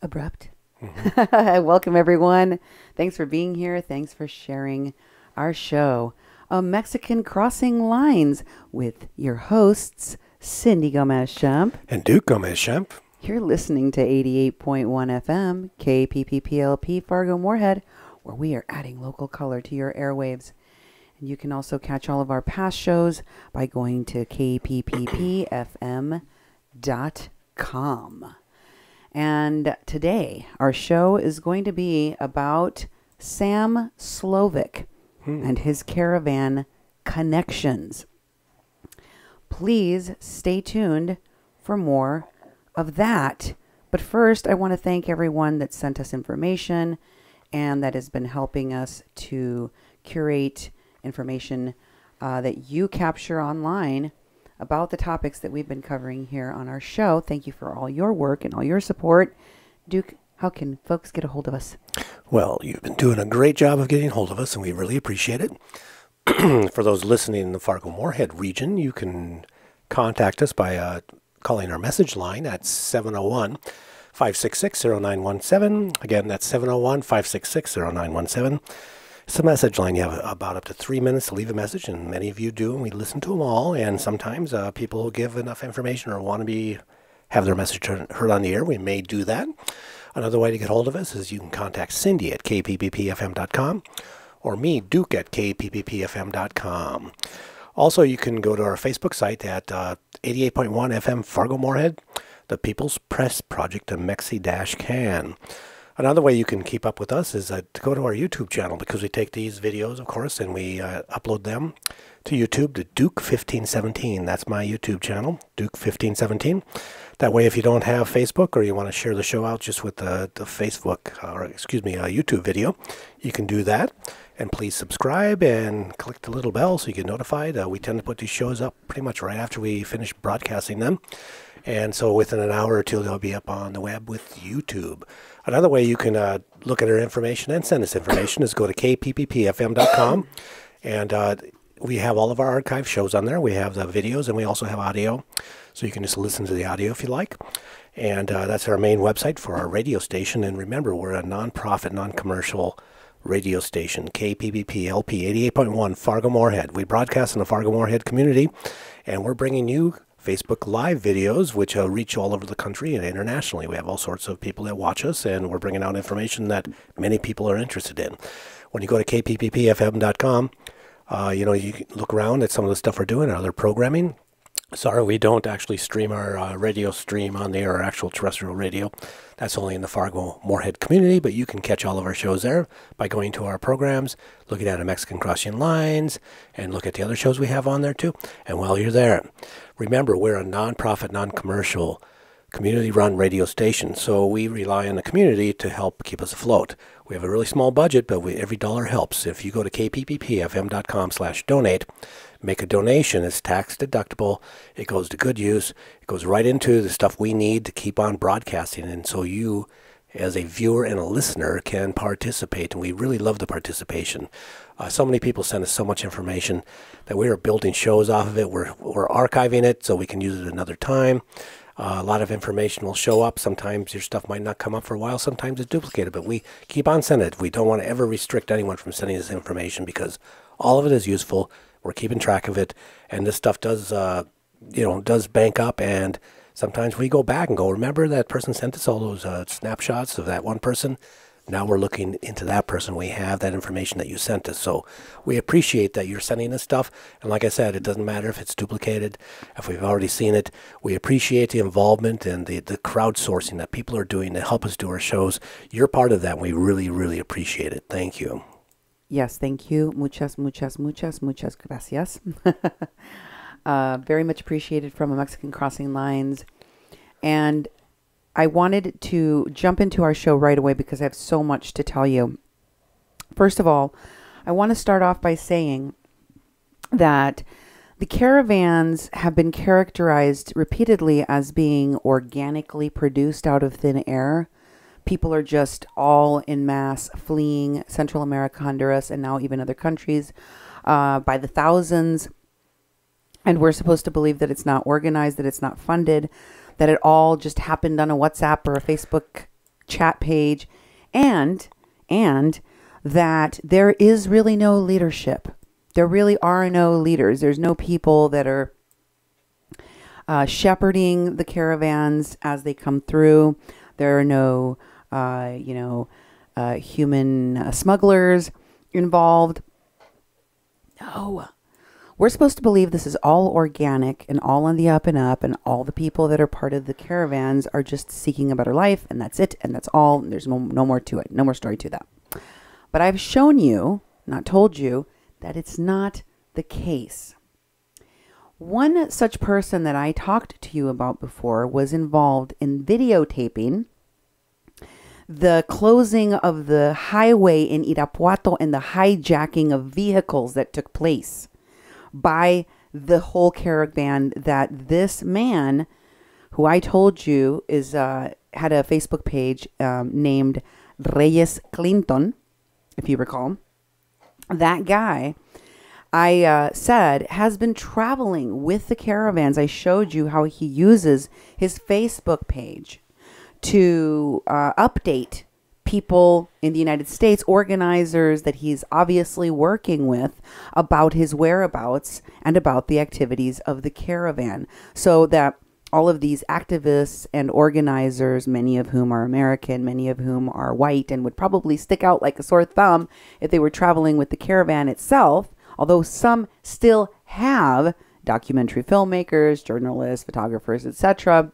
abrupt. Welcome, everyone. Thanks for being here. Thanks for sharing our show, A Mexican Crossing Lines, with your hosts, Cindy Gomez-Schempp and Duke Gomez-Schempp. You're listening to 88.1 FM, KPPPLP, Fargo-Moorhead, where we are adding local color to your airwaves. And you can also catch all of our past shows by going to kpppfm.com. And today, our show is going to be about Sam Slovick and his caravan connections. Please stay tuned for more of that. But first, I want to thank everyone that sent us information and that has been helping us to curate information that you capture online about the topics that we've been covering here on our show. Thank you for all your work and all your support. Duke, how can folks get a hold of us? Well, you've been doing a great job of getting a hold of us, and we really appreciate it. For those listening in the Fargo-Moorhead region, you can contact us by calling our message line at 701-566-0917. Again, that's 701-566-0917. It's a message line. You have about up to 3 minutes to leave a message, and many of you do, and we listen to them all. And sometimes people will give enough information or want to have their message heard on the air. We may do that. Another way to get hold of us is you can contact Cindy at kpppfm.com or me, Duke, at kpppfm.com. Also, you can go to our Facebook site at 88.1 FM Fargo-Moorhead, the People's Press Project of Mexi-Can. Another way you can keep up with us is to go to our YouTube channel, because we take these videos, of course, and we upload them to YouTube to Duke1517. That's my YouTube channel, Duke1517. That way, if you don't have Facebook or you want to share the show out just with the YouTube video, you can do that. And please subscribe and click the little bell so you get notified. We tend to put these shows up pretty much right after we finish broadcasting them. And so within an hour or two, they'll be up on the web with YouTube. Another way you can look at our information and send us information is go to kpppfm.com. And we have all of our archive shows on there. We have the videos and we also have audio. So you can just listen to the audio if you like. And that's our main website for our radio station. And remember, we're a non-profit, non-commercial radio station, KPPPLP 88.1 Fargo-Moorhead. We broadcast in the Fargo-Moorhead community, and we're bringing you Facebook Live videos, which reach all over the country and internationally. We have all sorts of people that watch us, and we're bringing out information that many people are interested in. When you go to kpppfm.com, you can look around at some of the stuff we're doing, our other programming. Sorry, we don't actually stream our radio stream on the air, our actual terrestrial radio. That's only in the Fargo-Moorhead community, but you can catch all of our shows there by going to our programs, looking at a Mexican Crossing Lines, and look at the other shows we have on there too. And while you're there, remember, we're a non-profit, non-commercial, community-run radio station, so we rely on the community to help keep us afloat. We have a really small budget, but every dollar helps. If you go to kpppfm.com/donate, make a donation. It's tax deductible. It goes to good use. It goes right into the stuff we need to keep on broadcasting. And so you, as a viewer and a listener, can participate. And we really love the participation. So many people send us so much information that we are building shows off of it. We're archiving it so we can use it another time. A lot of information will show up. Sometimes your stuff might not come up for a while. Sometimes it's duplicated. But we keep on sending it. We don't want to ever restrict anyone from sending us information because all of it is useful. We're keeping track of it, and this stuff does bank up, and sometimes we go back and go, remember that person sent us all those snapshots of that one person? Now we're looking into that person. We have that information that you sent us, so we appreciate that you're sending us stuff, and like I said, it doesn't matter if it's duplicated, if we've already seen it. We appreciate the involvement and the crowdsourcing that people are doing to help us do our shows. You're part of that, and we really, really appreciate it. Thank you. Yes, thank you. Muchas gracias. Very much appreciated from a Mexican Crossing Lines. And I wanted to jump into our show right away because I have so much to tell you. First of all, I want to start off by saying that the caravans have been characterized repeatedly as being organically produced out of thin air. People are just all en masse fleeing Central America, Honduras, and now even other countries by the thousands. And we're supposed to believe that it's not organized, that it's not funded, that it all just happened on a WhatsApp or a Facebook chat page, and that there is really no leadership. There really are no leaders. There's no people that are shepherding the caravans as they come through. There are no, human smugglers involved. No. We're supposed to believe this is all organic and all on the up, and all the people that are part of the caravans are just seeking a better life, and that's it, and that's all. And there's no more to it, no more story to that. But I've shown you, not told you, that it's not the case. One such person that I talked to you about before was involved in videotaping the closing of the highway in Irapuato and the hijacking of vehicles that took place by the whole caravan that this man, who I told you is had a Facebook page named Reyes Clinton, if you recall. That guy, I said, has been traveling with the caravans. I showed you how he uses his Facebook page to update people in the United States, organizers that he's obviously working with, about his whereabouts and about the activities of the caravan, so that all of these activists and organizers, many of whom are American, many of whom are white, and would probably stick out like a sore thumb if they were traveling with the caravan itself, although some still have documentary filmmakers, journalists, photographers, etc.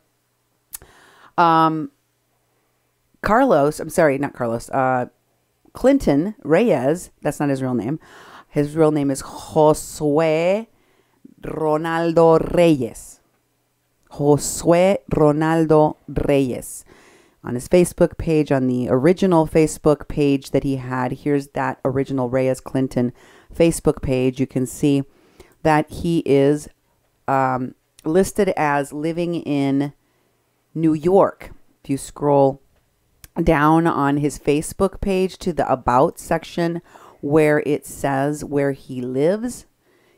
Clinton Reyes, that's not his real name. His real name is Josue Ronaldo Reyes. Josue Ronaldo Reyes. On his Facebook page, on the original Facebook page that he had, here's that original Reyes Clinton Facebook page. You can see that he is listed as living in New York. If you scroll down on his Facebook page to the About section where it says where he lives,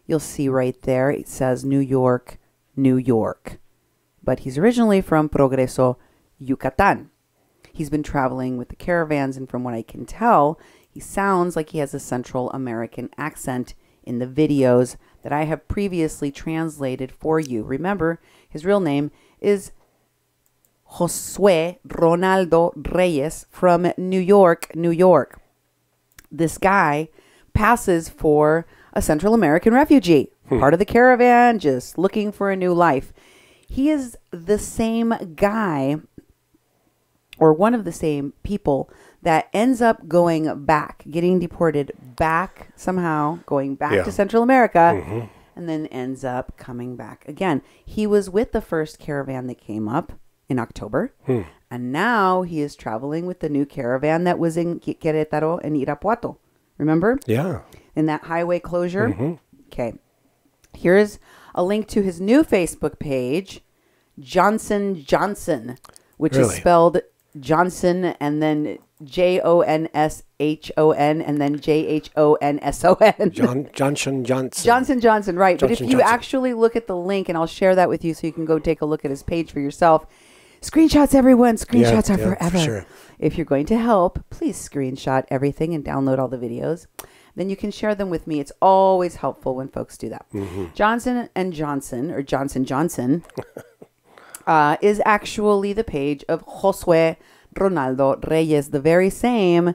you'll see right there it says New York, New York. But he's originally from Progreso, Yucatan. He's been traveling with the caravans, and from what I can tell, he sounds like he has a Central American accent in the videos that I have previously translated for you. Remember, his real name is Josue Ronaldo Reyes from New York, New York. This guy passes for a Central American refugee, part of the caravan, just looking for a new life. He is the same guy, or one of the same people, that ends up going back, getting deported back somehow, going back to Central America, and then ends up coming back again. He was with the first caravan that came up in October, and now he is traveling with the new caravan that was in Querétaro and Irapuato. Remember? Yeah. In that highway closure? Okay. Here's a link to his new Facebook page, Johnson Johnson, which is spelled Johnson and then Jonshon and then JHONSON. Johnson Johnson. Johnson Johnson, right. Johnson, but if you actually look at the link, and I'll share that with you so you can go take a look at his page for yourself. Screenshots, everyone. Screenshots are forever. For sure. If you're going to help, please screenshot everything and download all the videos. Then you can share them with me. It's always helpful when folks do that. Johnson and Johnson, or Johnson Johnson, is actually the page of Josue Ronaldo Reyes, the very same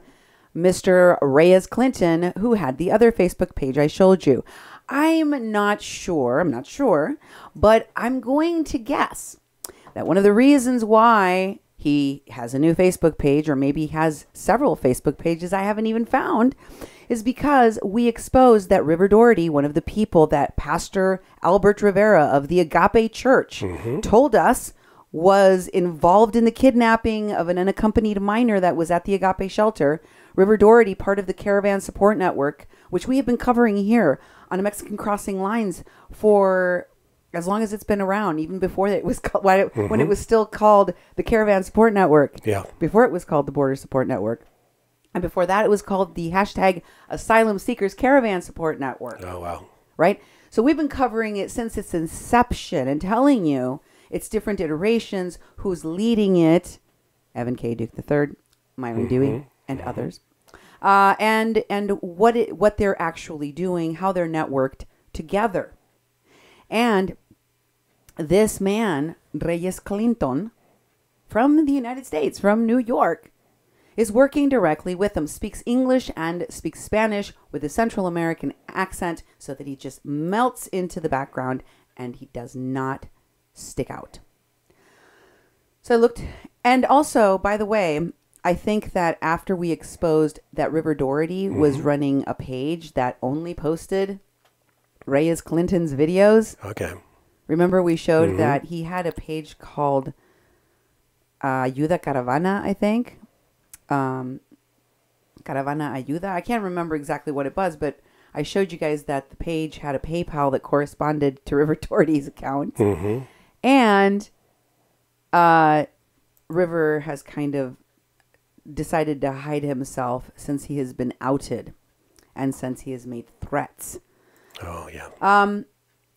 Mr. Reyes Clinton who had the other Facebook page I showed you. I'm not sure, but I'm going to guess that one of the reasons why he has a new Facebook page, or maybe has several Facebook pages I haven't even found, is because we exposed that River Doherty, one of the people that Pastor Albert Rivera of the Agape Church told us was involved in the kidnapping of an unaccompanied minor that was at the Agape shelter. River Doherty, part of the Caravan Support Network, which we have been covering here on a Mexican Crossing Lines for as long as it's been around, even before it was when it was still called the Caravan Support Network. Yeah. Before it was called the Border Support Network. And before that, it was called the hashtag Asylum Seekers Caravan Support Network. Oh, wow. Right? So we've been covering it since its inception and telling you its different iterations, who's leading it, Evan K. Duke III, Myron Dewey, and others. And what they're actually doing, how they're networked together. And this man, Reyes Clinton, from the United States, from New York, is working directly with them, speaks English and speaks Spanish with a Central American accent so that he just melts into the background and he does not stick out. So I looked, and also, by the way, I think that after we exposed that River Doherty was running a page that only posted Reyes Clinton's videos. Okay. Remember we showed that he had a page called Ayuda Caravana, I think. Caravana Ayuda. I can't remember exactly what it was, but I showed you guys that the page had a PayPal that corresponded to River Doherty's account. And River has kind of decided to hide himself since he has been outed and since he has made threats. Oh, yeah.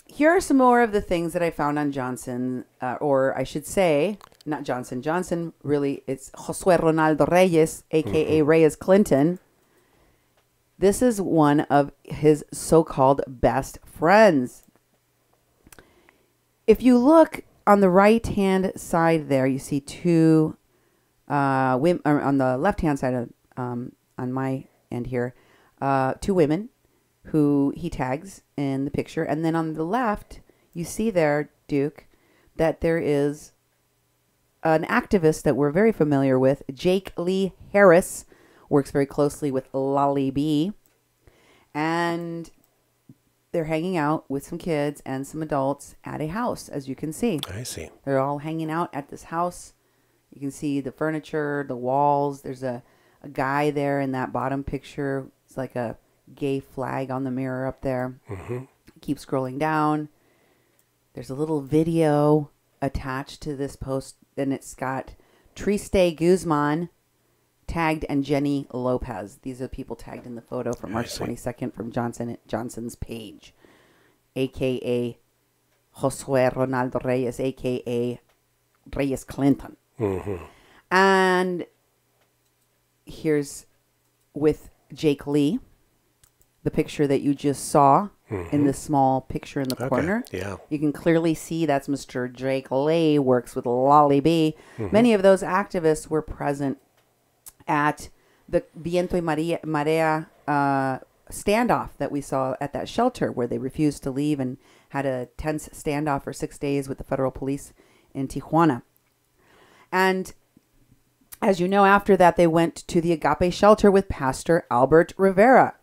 Here are some more of the things that I found on Johnson, or I should say, not Johnson. Johnson, really, it's Josue Ronaldo Reyes, a.k.a. Reyes Clinton. This is one of his so-called best friends. If you look on the right-hand side there, you see two women, or on the left-hand side of, on my end here, two women who he tags in the picture. And then on the left, you see there, Duke, that there is an activist that we're very familiar with, Jake Lee Harris, works very closely with Lolly B. And they're hanging out with some kids and some adults at a house, as you can see. I see. They're all hanging out at this house. You can see the furniture, the walls. There's a guy there in that bottom picture. It's like a gay flag on the mirror up there. Keep scrolling down. There's a little video attached to this post, and it's got Triste Guzman tagged and Jenny Lopez. These are the people tagged in the photo from March 22nd from Johnson's page, a.k.a. Josue Ronaldo Reyes, a.k.a. Reyes Clinton. And here's with Jake Lee, the picture that you just saw in the small picture in the corner. Yeah. You can clearly see that's Mr. Jake Lee, works with Lolly B. Many of those activists were present at the Viento y Marea standoff that we saw at that shelter where they refused to leave and had a tense standoff for 6 days with the federal police in Tijuana. And as you know, after that, they went to the Agape shelter with Pastor Albert Rivera.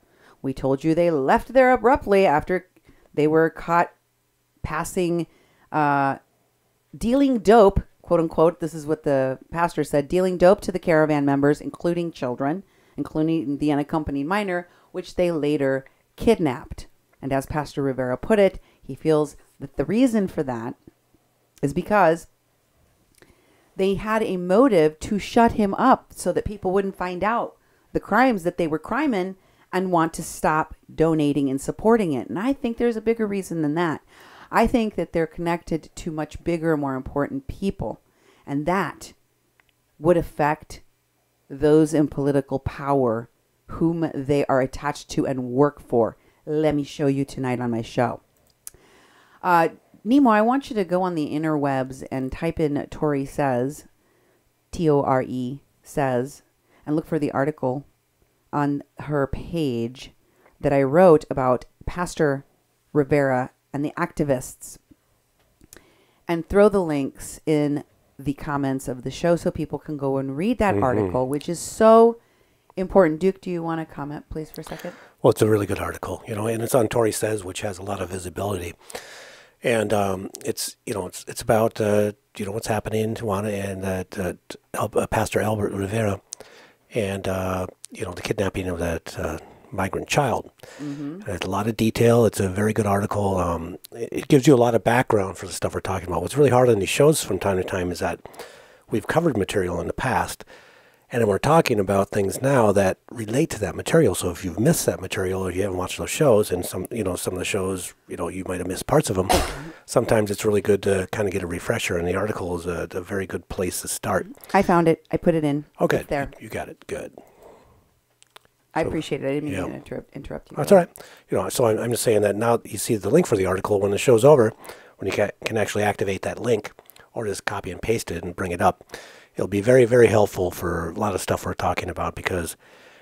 We told you they left there abruptly after they were caught passing, dealing dope, quote unquote. This is what the pastor said, dealing dope to the caravan members, including children, including the unaccompanied minor, which they later kidnapped. And as Pastor Rivera put it, he feels that the reason for that is because they had a motive to shut him up so that people wouldn't find out the crimes that they were criming and want to stop donating and supporting it. And I think there's a bigger reason than that. I think that they're connected to much bigger, more important people. And that would affect those in political power whom they are attached to and work for. Let me show you tonight on my show. Nemo, I want you to go on the interwebs and type in Tori Says, T-O-R-E, says, and look for the article on her page that I wrote about Pastor Rivera and the activists, and throw the links in the comments of the show so people can go and read that article, which is so important. Duke, do you want to comment, please, for a second? Well, it's a really good article, and it's on Tori Says, which has a lot of visibility. And it's about, what's happening in Tijuana and that Pastor Albert Rivera and, the kidnapping of that migrant child. There's a lot of detail. It's a very good article. It gives you a lot of background for the stuff we're talking about. What's really hard on these shows from time to time is that we've covered material in the past, And then we're talking about things now that relate to that material. So if you've missed that material or you haven't watched those shows, and some of the shows, you might have missed parts of them, sometimes it's really good to kind of get a refresher, and the article is a very good place to start. I found it. I put it in. Okay. It's there. You got it. Good. I appreciate it. I didn't mean to interrupt you. That's all right. So I'm just saying that now you see the link for the article. When the show's over, when you can actually activate that link or just copy and paste it and bring it up, it'll be very, very helpful for a lot of stuff we're talking about, because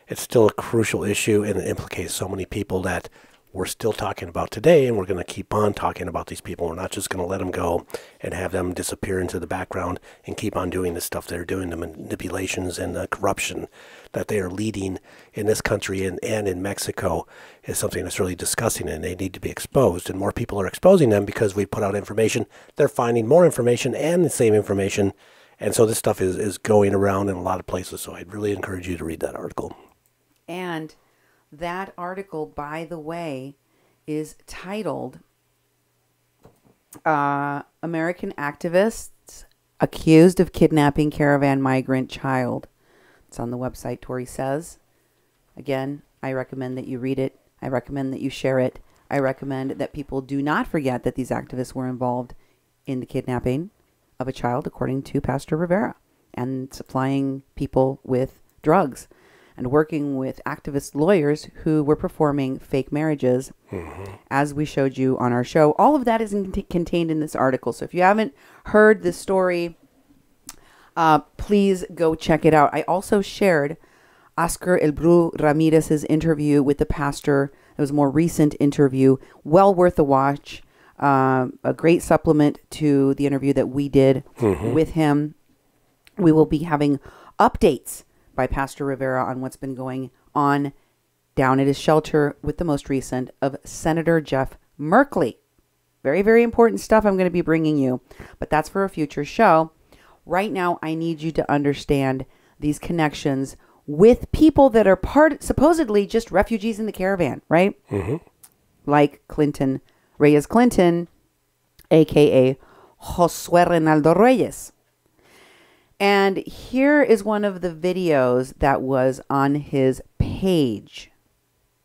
it's still a crucial issue and it implicates so many people that we're still talking about today, and we're going to keep on talking about these people. We're not just going to let them go and have them disappear into the background and keep on doing the stuff they're doing, the manipulations and the corruption that they are leading in this country and in Mexico is something that's really disgusting, and they need to be exposed. And more people are exposing them because we put out information. They're finding more information and the same information. And so this stuff is going around in a lot of places. So I'd really encourage you to read that article. And that article, by the way, is titled American Activists Accused of Kidnapping Caravan Migrant Child. It's on the website, Tori says. Again, I recommend that you read it. I recommend that you share it. I recommend that people do not forget that these activists were involved in the kidnapping of a child, according to Pastor Rivera, and supplying people with drugs and working with activist lawyers who were performing fake marriages, as we showed you on our show. All of that is contained in this article. So if you haven't heard this story, please go check it out. I also shared Oscar Elbru Ramirez's interview with the pastor. It was a more recent interview, well worth a watch. A great supplement to the interview that we did with him. We will be having updates by Pastor Rivera on what's been going on down at his shelter, with the most recent of Senator Jeff Merkley. Very, very important stuff I'm going to be bringing you, but that's for a future show. Right now, I need you to understand these connections with people that are supposedly just refugees in the caravan, right? Like Reyes Clinton, a.k.a. Josue Ronaldo Reyes. And here is one of the videos that was on his page.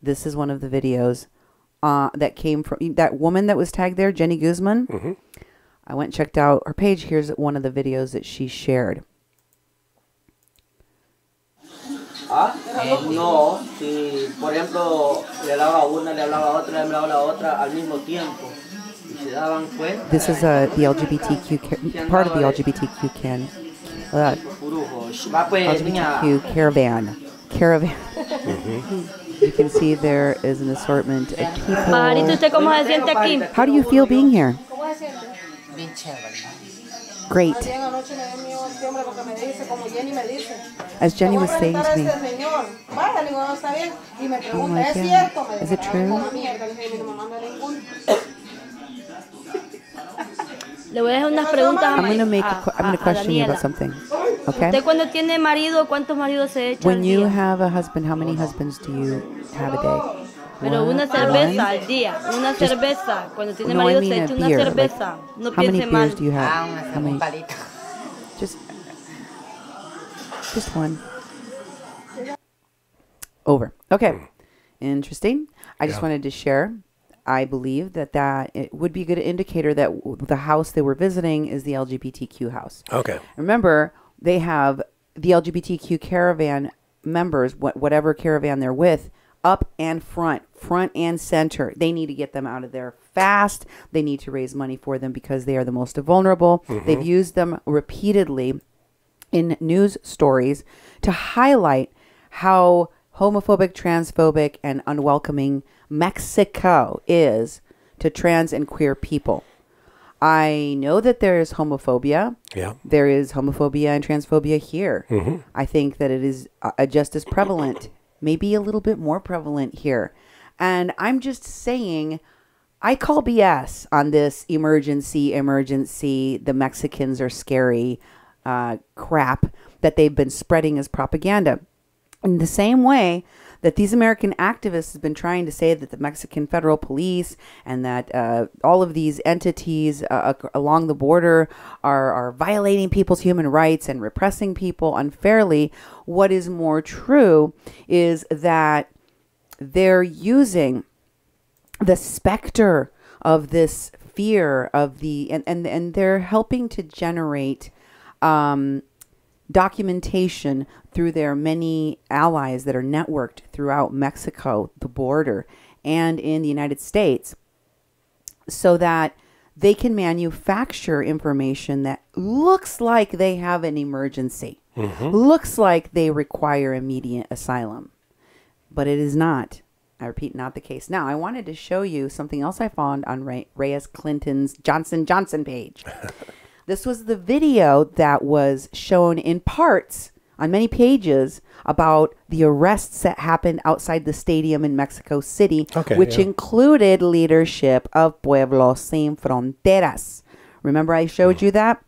This is one of the videos that came from that woman that was tagged there, Jenny Guzman. I went and checked out her page. Here's one of the videos that she shared. No, si por ejemplo le hablaba a una, le hablaba a otra, le hablaba a la otra al mismo tiempo. Y se daban cuenta. This is the LGBTQ part of the LGBTQ LGBTQ caravan. You can see there is an assortment of people. How do you feel being here? Great. As Jenny was saying to me, oh my God, is it true? I'm going to question you about something. Okay? When you have a husband, how many husbands do you have a day? Pero una cerveza al día, una cerveza. Cuando tiene marido se echa una cerveza. No piense mal. How many beers do you have? How many? Just one. Over. Okay. Interesting. I just wanted to share. I believe that it would be a good indicator that the house they were visiting is the LGBTQ house. Okay. Remember, they have the LGBTQ caravan members, whatever caravan they're with, up and front and center. They need to get them out of there fast. They need to raise money for them because they are the most vulnerable. They've used them repeatedly in news stories to highlight how homophobic, transphobic, and unwelcoming Mexico is to trans and queer people. I know that there is homophobia. Yeah. There is homophobia and transphobia here. I think that it is just as prevalent, maybe a little bit more prevalent here. And I'm just saying, I call BS on this emergency, the Mexicans are scary crap that they've been spreading as propaganda. In the same way that these American activists have been trying to say that the Mexican federal police and that all of these entities along the border are violating people's human rights and repressing people unfairly. What is more true is that they're using the specter of this fear of the and they're helping to generate documentation through their many allies that are networked throughout Mexico, the border, and in the United States, so that they can manufacture information that looks like they have an emergency, looks like they require immediate asylum, but it is not. I repeat, not the case. Now, I wanted to show you something else I found on Reyes Clinton's Johnson page. This was the video that was shown in parts on many pages about the arrests that happened outside the stadium in Mexico City, which included leadership of Pueblos Sin Fronteras. Remember I showed you that?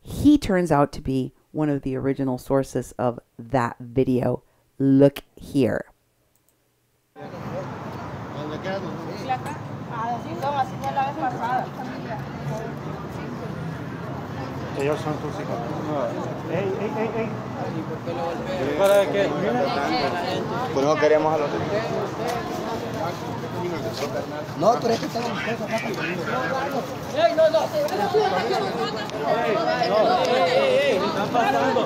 He turns out to be one of the original sources of that video. Look here. Ellos son tus hijos. ¡Ey, ey, ey, ey! ¿Para qué? Pues no queremos a los demás. No, pero es que estamos en casa. ¡Ey, no! ¡Ey! ¡Están pasando!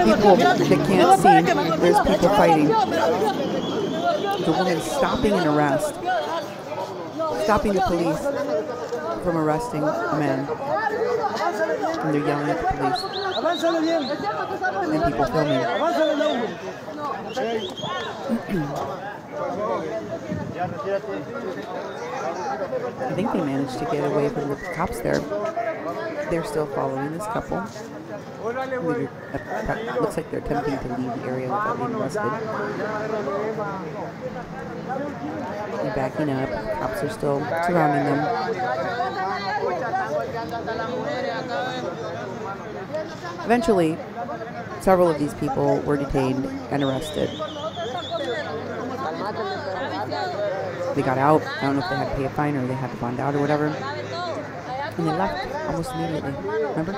People that can't see, there's people fighting. The woman stopping an arrest, stopping the police from arresting a man, and they're yelling at the police, and people filming. I think they managed to get away from the cops there. They're still following this couple. It looks like they're attempting to leave the area without being arrested. They're backing up. The cops are still surrounding them. Eventually, several of these people were detained and arrested. They got out. I don't know if they had to pay a fine or they had to bond out or whatever. And they left almost immediately. Remember?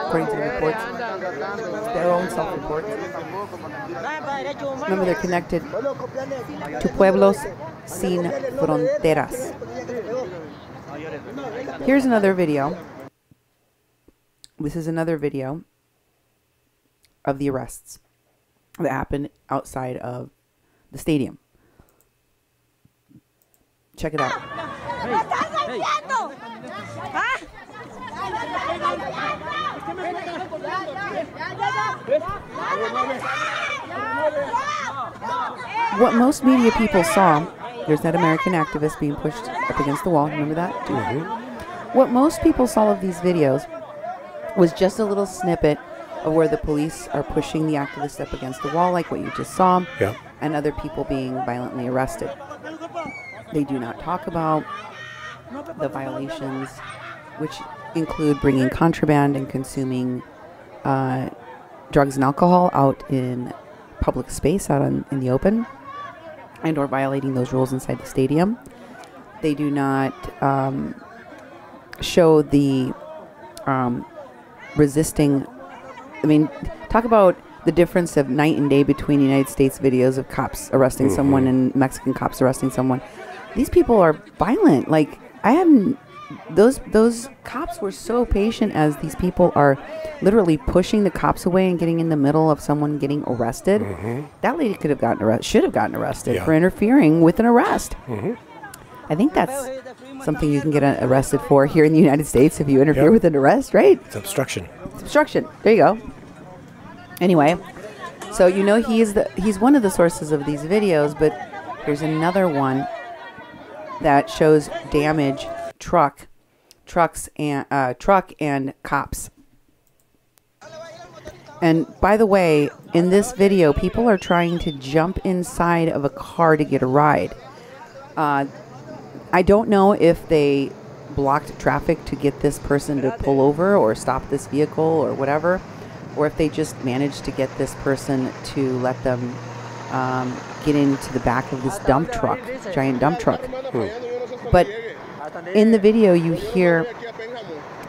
According to the reports. Their own self-reports. Remember, they're connected to Pueblos Sin Fronteras. Here's another video. This is another video of the arrests that happened outside of the stadium. Check it out. Hey. What most media people saw, there's that American activist being pushed up against the wall. Remember that? What most people saw of these videos was just a little snippet of where the police are pushing the activist up against the wall, like what you just saw, and other people being violently arrested. They do not talk about the violations, which include bringing contraband and consuming drugs and alcohol out in public space, out in the open, and or violating those rules inside the stadium. They do not show the resisting. I mean, talk about the difference of night and day between United States videos of cops arresting someone and Mexican cops arresting someone. These people are violent. Like, I haven't. Those cops were so patient as these people are literally pushing the cops away and getting in the middle of someone getting arrested. That lady could have gotten arrested, should have gotten arrested for interfering with an arrest. I think that's something you can get arrested for here in the United States if you interfere with an arrest, right? It's obstruction. It's obstruction. There you go. Anyway, so you know he's one of the sources of these videos, but here's another one that shows damage truck and cops. And by the way, in this video, people are trying to jump inside of a car to get a ride. I don't know if they blocked traffic to get this person to pull over or stop this vehicle or whatever, or if they just managed to get this person to let them get into the back of this dump truck, giant dump truck. But in the video, you hear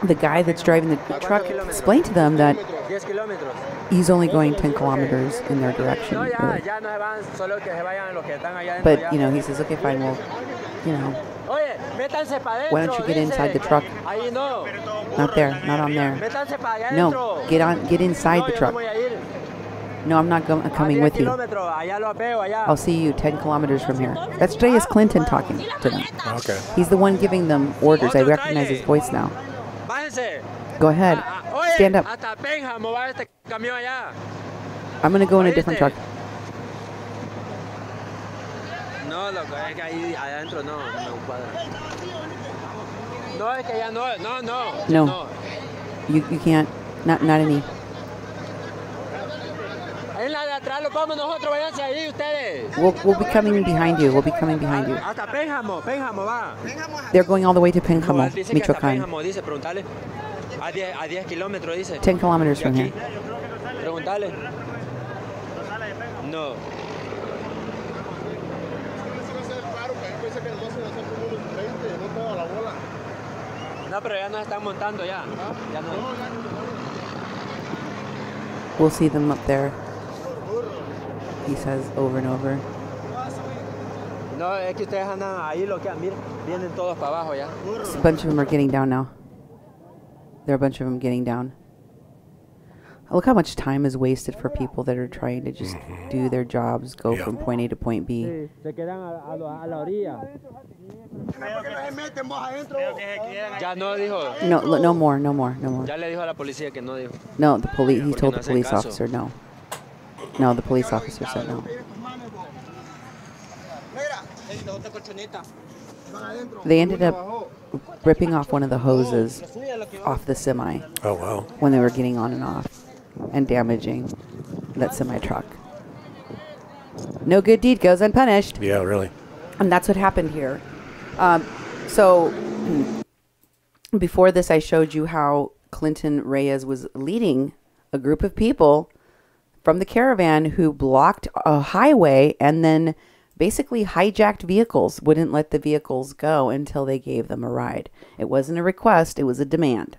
the guy that's driving the truck explain to them that he's only going 10 kilometers in their direction. Really. But, you know, he says, okay, fine, well, you know, why don't you get inside the truck? Not there, not on there. No, get inside the truck. No, I'm not coming with you. I'll see you 10 kilometers from here. That's Reyes Clinton talking to them. Okay. He's the one giving them orders. I recognize his voice now. Go ahead. Stand up. I'm going to go in a different truck. No, loco, es que ahí adentro no cuadra. No, es que ya No. You can't. Not any. En la de atrás lo vamos nosotros, váyanse ahí ustedes. We'll be coming behind you. We'll be coming behind you. Hasta Pénjamo va. They're going all the way to Pénjamo, Dice que hasta Michoacán. Pénjamo, dice, preguntale. A 10 kilómetros, dice. 10 kilometers from here. Preguntale. No. No, pero ya nos están montando ya. Ya no. We'll see them up there. He says over and over. No, es que ustedes andan ahí, lo que miren, vienen todos para abajo ya. A bunch of them are getting down now. There are a bunch of them getting down. Look how much time is wasted for people that are trying to just do their jobs, go from point A to point B. Se quedan a la orilla. Ya no dijo. No more. Ya le dijo a la policía que no dijo. No, the police. He told no the hacen police caso. officer no. No, the police officer said no. They ended up ripping off one of the hoses off the semi. Oh, wow. When they were getting on and off and damaging that semi truck. No good deed goes unpunished. Yeah, really. And that's what happened here. So before this, I showed you how Clinton Reyes was leading a group of people from the caravan who blocked a highway and then basically hijacked vehicles, wouldn't let the vehicles go until they gave them a ride. It wasn't a request, it was a demand.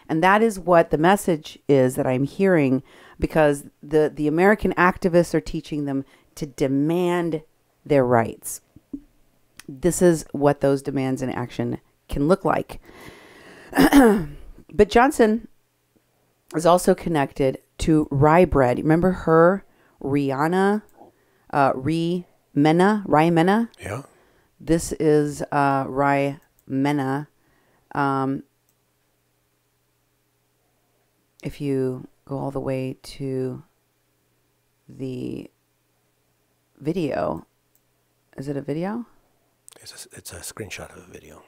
And that is what the message is that I'm hearing, because the American activists are teaching them to demand their rights. This is what those demands in action can look like. But Johnson is also connected to rye bread. Remember her, Rihanna, Rye Mena? Yeah. This is Rye Mena. If you go all the way to the video, is it a video? It's a screenshot of a video.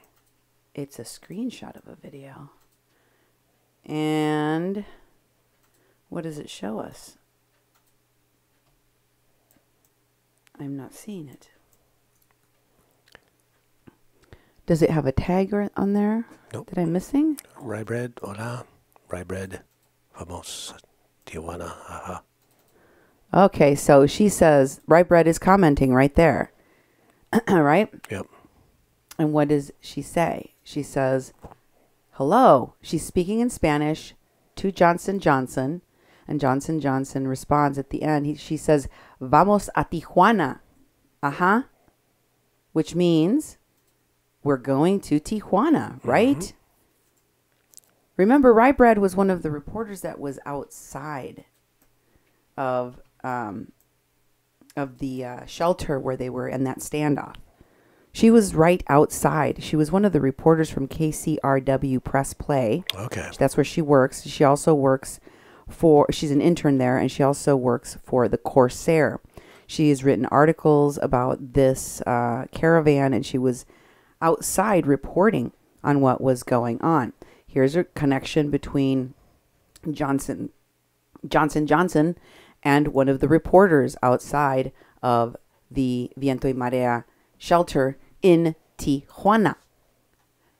It's a screenshot of a video. And what does it show us? I'm not seeing it. Does it have a tag on there? Nope. That I'm missing? Rye bread, hola. Rye bread, vamos, Tijuana, aha. Okay, so she says, Rye bread is commenting right there. Right? Yep. And what does she say? She says, hello. She's speaking in Spanish to Johnson Johnson. And Johnson Johnson responds at the end. She says, vamos a Tijuana. Uh-huh. Which means we're going to Tijuana, right? Mm-hmm. Remember, Rye Bread was one of the reporters that was outside of the shelter where they were in that standoff. She was right outside. She was one of the reporters from KCRW Press Play. Okay. That's where she works. She also works she's an intern there, and she also works for the Corsair. She has written articles about this caravan, and she was outside reporting on what was going on. Here's a connection between Johnson and one of the reporters outside of the Viento y Marea shelter in Tijuana.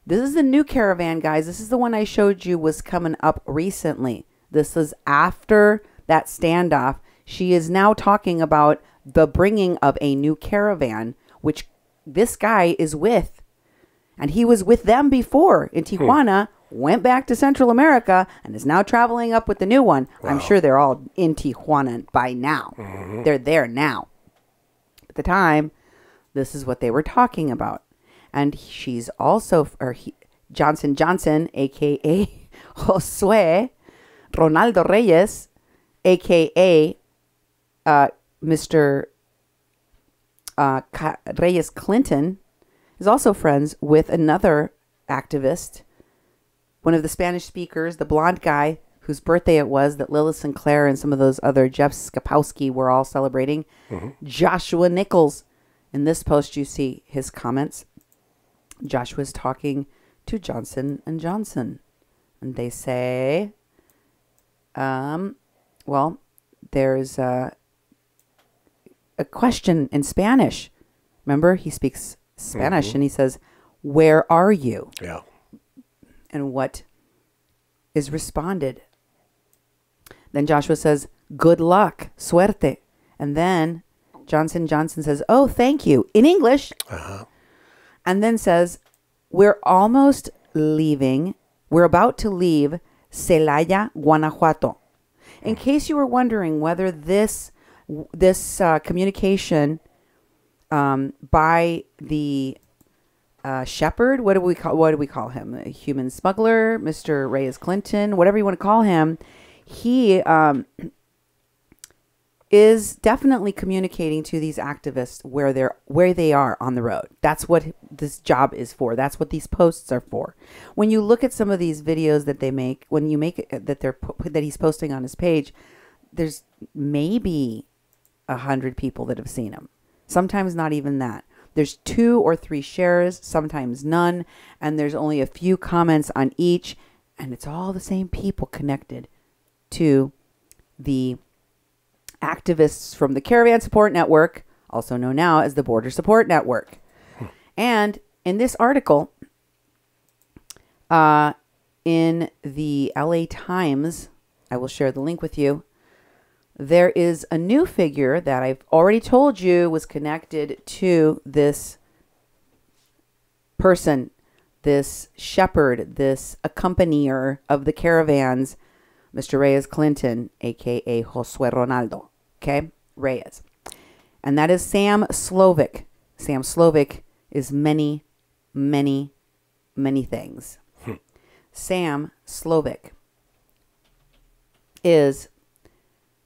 This is the new caravan, guys. This is the one I showed you was coming up recently. This is after that standoff. She is now talking about the bringing of a new caravan, which this guy is with. And he was with them before in Tijuana, went back to Central America, and is now traveling up with the new one. Wow. I'm sure they're all in Tijuana by now. They're there now. At the time, this is what they were talking about. And she's also, Johnson, a.k.a. Josue, Ronaldo Reyes, a.k.a. Mr. Reyes Clinton, is also friends with another activist, one of the Spanish speakers, the blonde guy whose birthday it was that Lilith Sinclair and some of those other Jeff Skapowski were all celebrating, Joshua Nichols. In this post, you see his comments. Joshua's talking to Johnson & Johnson. And they say, well, there's a question in Spanish. Remember, he speaks Spanish, and he says, "Where are you?" Yeah. And what is responded? Then Joshua says, "Good luck, suerte." And then Johnson says, "Oh, thank you," in English. And then says, "We're almost leaving. We're about to leave Celaya, Guanajuato." In case you were wondering whether this communication by the shepherd, what do we call him? A human smuggler, Mr. Reyes Clinton, whatever you want to call him, he is definitely communicating to these activists where they are on the road. That's what this job is for. That's what these posts are for. When you look at some of these videos that they make, when you make it that he's posting on his page, there's maybe 100 people that have seen him. Sometimes not even that. There's 2 or 3 shares, sometimes none, and there's only a few comments on each, and it's all the same people connected to the activists from the Caravan Support Network, also known now as the Border Support Network. And in this article, in the LA Times, I will share the link with you, there is a new figure that I've already told you was connected to this person, this shepherd, this accompanier of the caravans, Mr. Reyes Clinton, a.k.a. Josue Ronaldo. Okay? Reyes. And that is Sam Slovick. Sam Slovick is many, many, many things. Sam Slovick is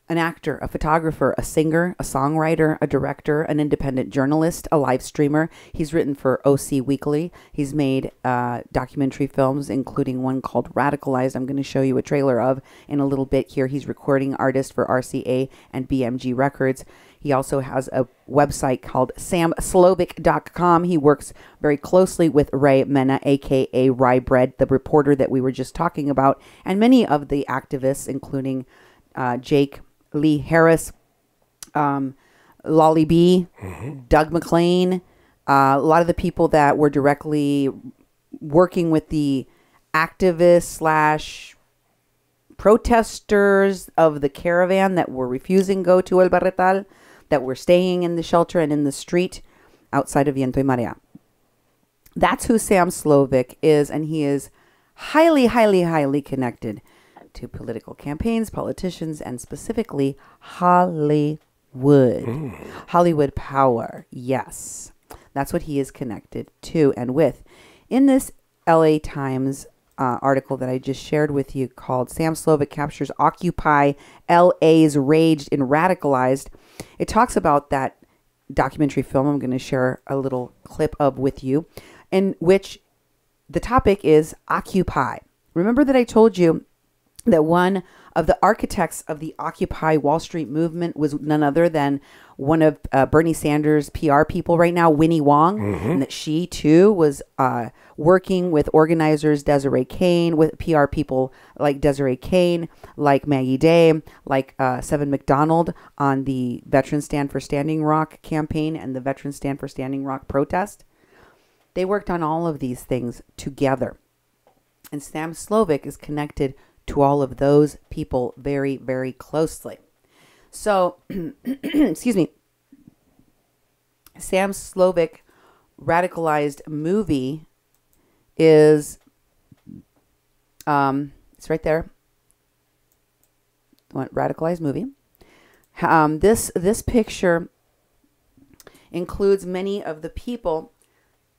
an actor, a photographer, a singer, a songwriter, a director, an independent journalist, a live streamer. He's written for OC Weekly. He's made documentary films, including one called Radicalized. I'm going to show you a trailer of in a little bit here. He's recording artist for RCA and BMG Records. He also has a website called samslovic.com. He works very closely with Ray Mena, a.k.a. Rye Bread, the reporter that we were just talking about, and many of the activists, including Jake Lee Harris, Lolly B, Doug McLean, a lot of the people that were directly working with the activists / protesters of the caravan that were refusing to go to El Barretal, that were staying in the shelter and in the street outside of Viento y Marea. That's who Sam Slovick is, and he is highly, highly, highly connected to political campaigns, politicians, and specifically Hollywood. Hollywood power. Yes. That's what he is connected to and with. In this LA Times article that I just shared with you called Sam Slovick Captures Occupy LA's Raged and Radicalized, it talks about that documentary film I'm going to share a little clip of with you, in which the topic is Occupy. Remember that I told you that one of the architects of the Occupy Wall Street movement was none other than one of Bernie Sanders' PR people right now, Winnie Wong, and that she too was working with organizers Desiree Kane, with PR people like Desiree Kane, like Maggie Day, like Seven McDonald on the Veterans Stand for Standing Rock campaign and the Veterans Stand for Standing Rock protest. They worked on all of these things together. And Sam Slovick is connected to all of those people very, very closely. So, excuse me, Sam Slovick radicalized movie is, it's right there. Radicalized movie. This picture includes many of the people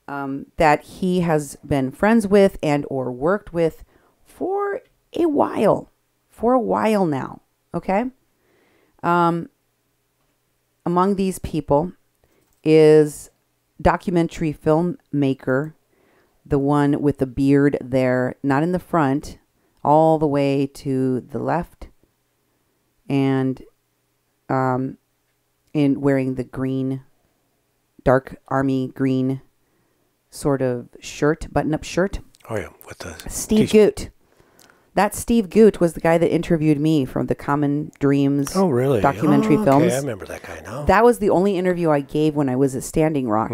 that he has been friends with and or worked with for a while now. Okay. Among these people is documentary filmmaker, the one with the beard there, not in the front, all the way to the left, and in wearing the green, dark army green sort of shirt, button-up shirt. Oh yeah, with the Steve Gute. That Steve Gute was the guy that interviewed me from the Common Dreams documentary films. Okay, I remember that guy now. That was the only interview I gave when I was at Standing Rock.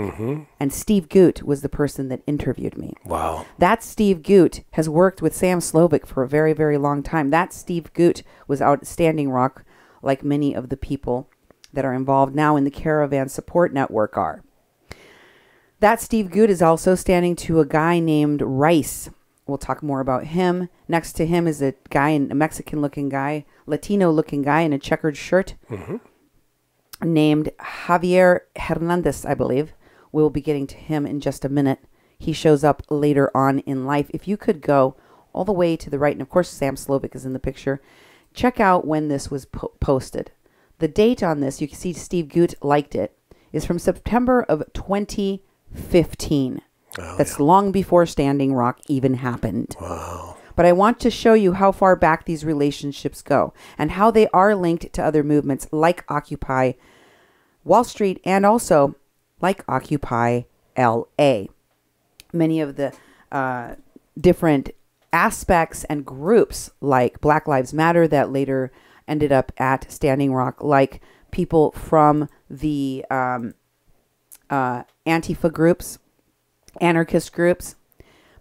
And Steve Gute was the person that interviewed me. Wow. That Steve Gute has worked with Sam Slovick for a very, very long time. That Steve Gute was out at Standing Rock, like many of the people that are involved now in the Caravan Support Network are. That Steve Gute is also standing to a guy named Reyes. We'll talk more about him. Next to him is a guy, a Mexican-looking guy, Latino-looking guy in a checkered shirt, named Javier Hernandez, I believe. We'll be getting to him in just a minute. He shows up later on in life. If you could go all the way to the right, and of course Sam Slovick is in the picture, check out when this was posted. The date on this, you can see Steve Gute liked it, is from September of 2015. Oh, That's long before Standing Rock even happened. Wow. But I want to show you how far back these relationships go and how they are linked to other movements like Occupy Wall Street and also like Occupy LA. Many of the different aspects and groups like Black Lives Matter that later ended up at Standing Rock, like people from the Antifa groups, anarchist groups,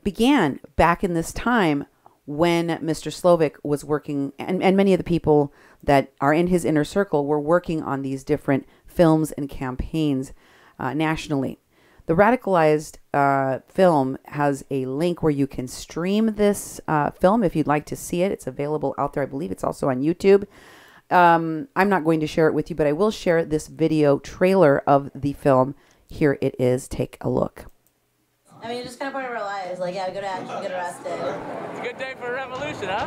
began back in this time when Mr. Slovick was working, and many of the people that are in his inner circle were working on these different films and campaigns nationally. The radicalized film has a link where you can stream this film if you'd like to see it. It's available out there. I believe it's also on YouTube. I'm not going to share it with you, but I will share this video trailer of the film. Here it is. Take a look. I mean, it's just kind of part of our lives. Like, yeah, we go to action, get arrested. It's a good day for a revolution, huh?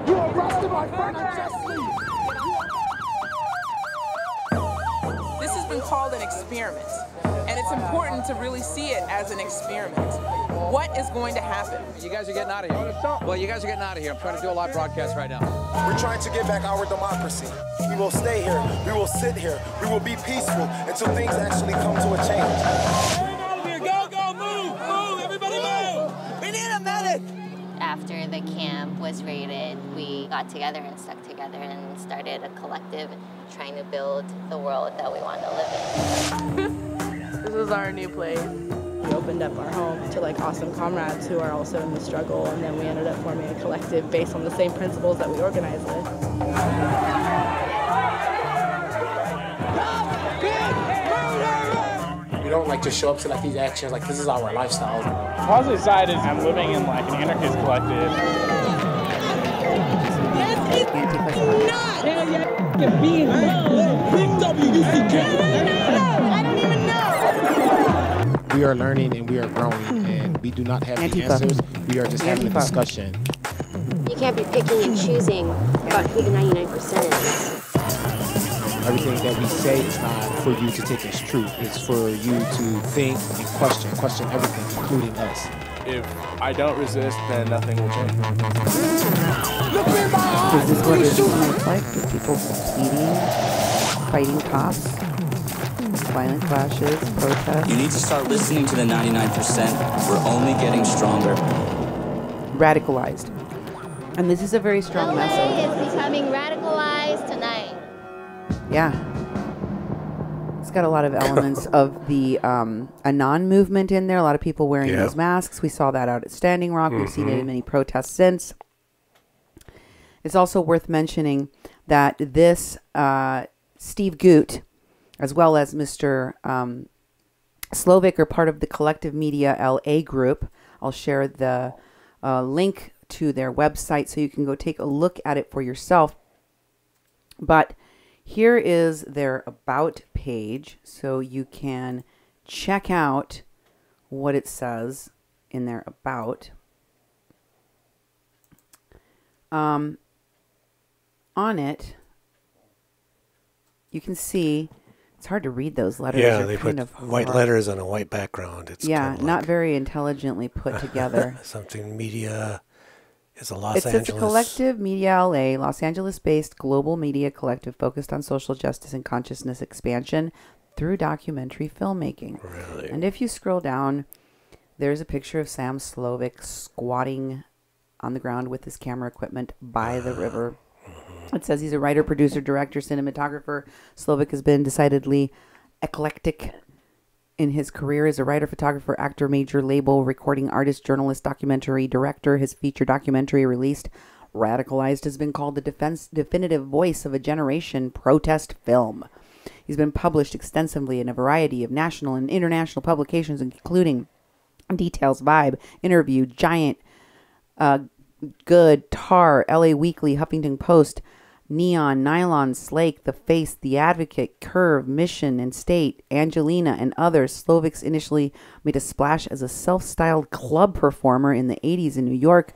You arrested my friend unjustly! This has been called an experiment, and it's important to really see it as an experiment. What is going to happen? You guys are getting out of here. Well, you guys are getting out of here. I'm trying to do a live broadcast right now. We're trying to get back our democracy. We will stay here. We will sit here. We will be peaceful until things actually come to a change. After the camp was raided, we got together and stuck together and started a collective trying to build the world that we want to live in. This is our new place. We opened up our home to like awesome comrades who are also in the struggle, and then we ended up forming a collective based on the same principles that we organize with. We don't like to show up to like these actions, like this is our lifestyle. The positive side is I'm living in like an anarchist collective. We are learning and we are growing, and we do not have the answers. We are just having a discussion. You can't be picking and choosing about who the 99% is. Everything that we say is not for you to take as truth. It's for you to think and question everything, including us. If I don't resist, then nothing will change. Is this what it looks like? With people speeding, fighting cops, violent clashes, protests? You need to start listening to the 99%. We're only getting stronger. Radicalized. And this is a very strong message. LA is becoming radicalized tonight. Yeah. It's got a lot of elements of the Anon movement in there. A lot of people wearing those masks. We saw that out at Standing Rock. We've seen it in many protests since. It's also worth mentioning that this Steve Gute, as well as Mr. Slovick, are part of the Collective Media LA group. I'll share the link to their website so you can go take a look at it for yourself. But here is their About page, so you can check out what it says in their About. On it, you can see, it's hard to read those letters. Yeah, they put white letters on a white background. It's yeah, kind of not very intelligently put together. Something media is a Los It Angeles. says Collective Media LA, Los Angeles-based global media collective focused on social justice and consciousness expansion through documentary filmmaking. Really? And if you scroll down, there's a picture of Sam Slovick squatting on the ground with his camera equipment by the river. It says he's a writer, producer, director, cinematographer. Slovick has been decidedly eclectic in his career as a writer, photographer, actor, major label, recording artist, journalist, documentary director. His feature documentary released, Radicalized, has been called the definitive voice of a generation protest film. He's been published extensively in a variety of national and international publications, including Details, Vibe, Interview, Giant, Good, Tar, LA Weekly, Huffington Post, Neon, Nylon, Slake, The Face, The Advocate, Curve, Mission, and State, Angelina, and others. Slovick's initially made a splash as a self-styled club performer in the 80s in New York.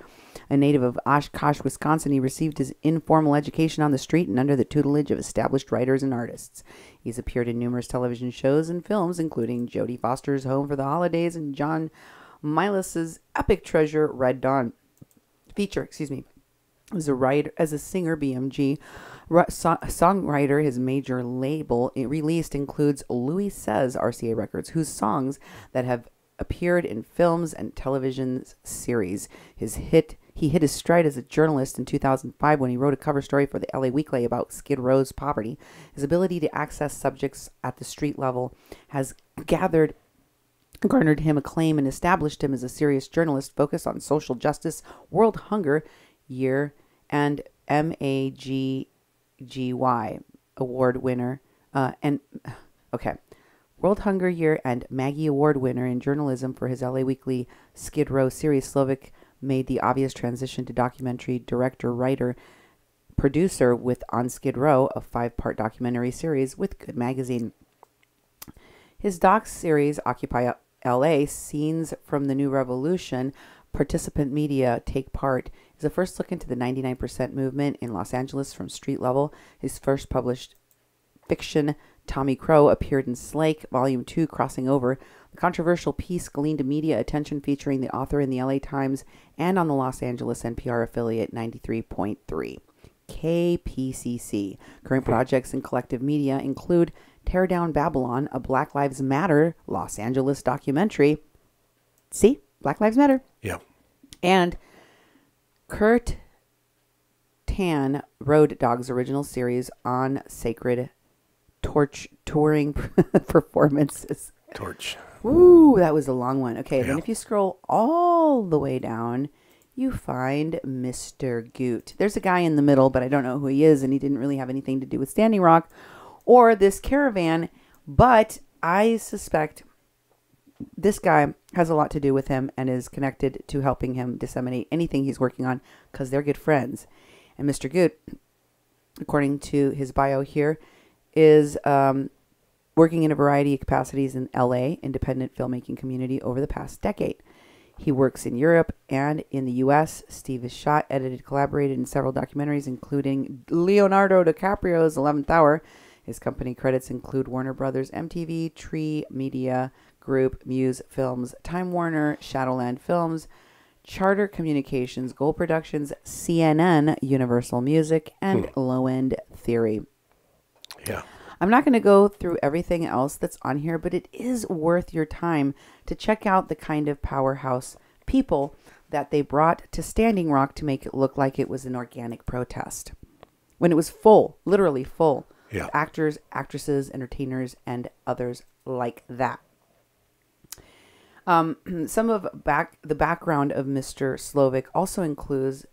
A native of Oshkosh, Wisconsin, he received his informal education on the street and under the tutelage of established writers and artists. He's appeared in numerous television shows and films, including Jodie Foster's Home for the Holidays and John Miles's epic treasure, Red Dawn. Feature. As a writer, as a singer, BMG, songwriter, his major label it released includes Louis Says, RCA Records, whose songs that have appeared in films and television series. He hit his stride as a journalist in 2005 when he wrote a cover story for the LA Weekly about Skid Row's poverty. His ability to access subjects at the street level has garnered him acclaim and established him as a serious journalist focused on social justice, world hunger year, and MAGGY award winner. World Hunger Year and Maggie Award winner in journalism for his LA Weekly Skid Row series. Slovick made the obvious transition to documentary director, writer, producer with On Skid Row, a 5-part documentary series with Good Magazine. His doc series, Occupy LA, Scenes from the New Revolution, Participant Media Take Part, is the first look into the 99% movement in Los Angeles from street level. His first published fiction, Tommy Crow, appeared in Slake, Volume 2, Crossing Over. The controversial piece gleaned media attention, featuring the author in the LA Times and on the Los Angeles NPR affiliate 93.3. KPCC. Current projects in Collective Media include Tear Down Babylon, a Black Lives Matter Los Angeles documentary. See? Black Lives Matter. Yeah. And Kurt Tan Road Dogs original series on sacred torch touring performances. Torch. Woo, that was a long one. Okay, then if you scroll all the way down, you find Mr. Gute. There's a guy in the middle, but I don't know who he is, and he didn't really have anything to do with Standing Rock or this caravan, but I suspect this guy has a lot to do with him and is connected to helping him disseminate anything he's working on because they're good friends. And Mr. Gute, according to his bio here, is working in a variety of capacities in LA, independent filmmaking community, over the past decade. He works in Europe and in the U.S. Steve has shot, edited, collaborated in several documentaries, including Leonardo DiCaprio's 11th Hour. His company credits include Warner Brothers, MTV, Tree Media Group, Muse Films, Time Warner, Shadowland Films, Charter Communications, Gold Productions, CNN, Universal Music, and Low End Theory. Yeah. I'm not going to go through everything else that's on here, but it is worth your time to check out the kind of powerhouse people that they brought to Standing Rock to make it look like it was an organic protest. When it was full, literally full, Yeah. Actors, actresses, entertainers, and others like that. Some of the background of Mr. Slovick also includes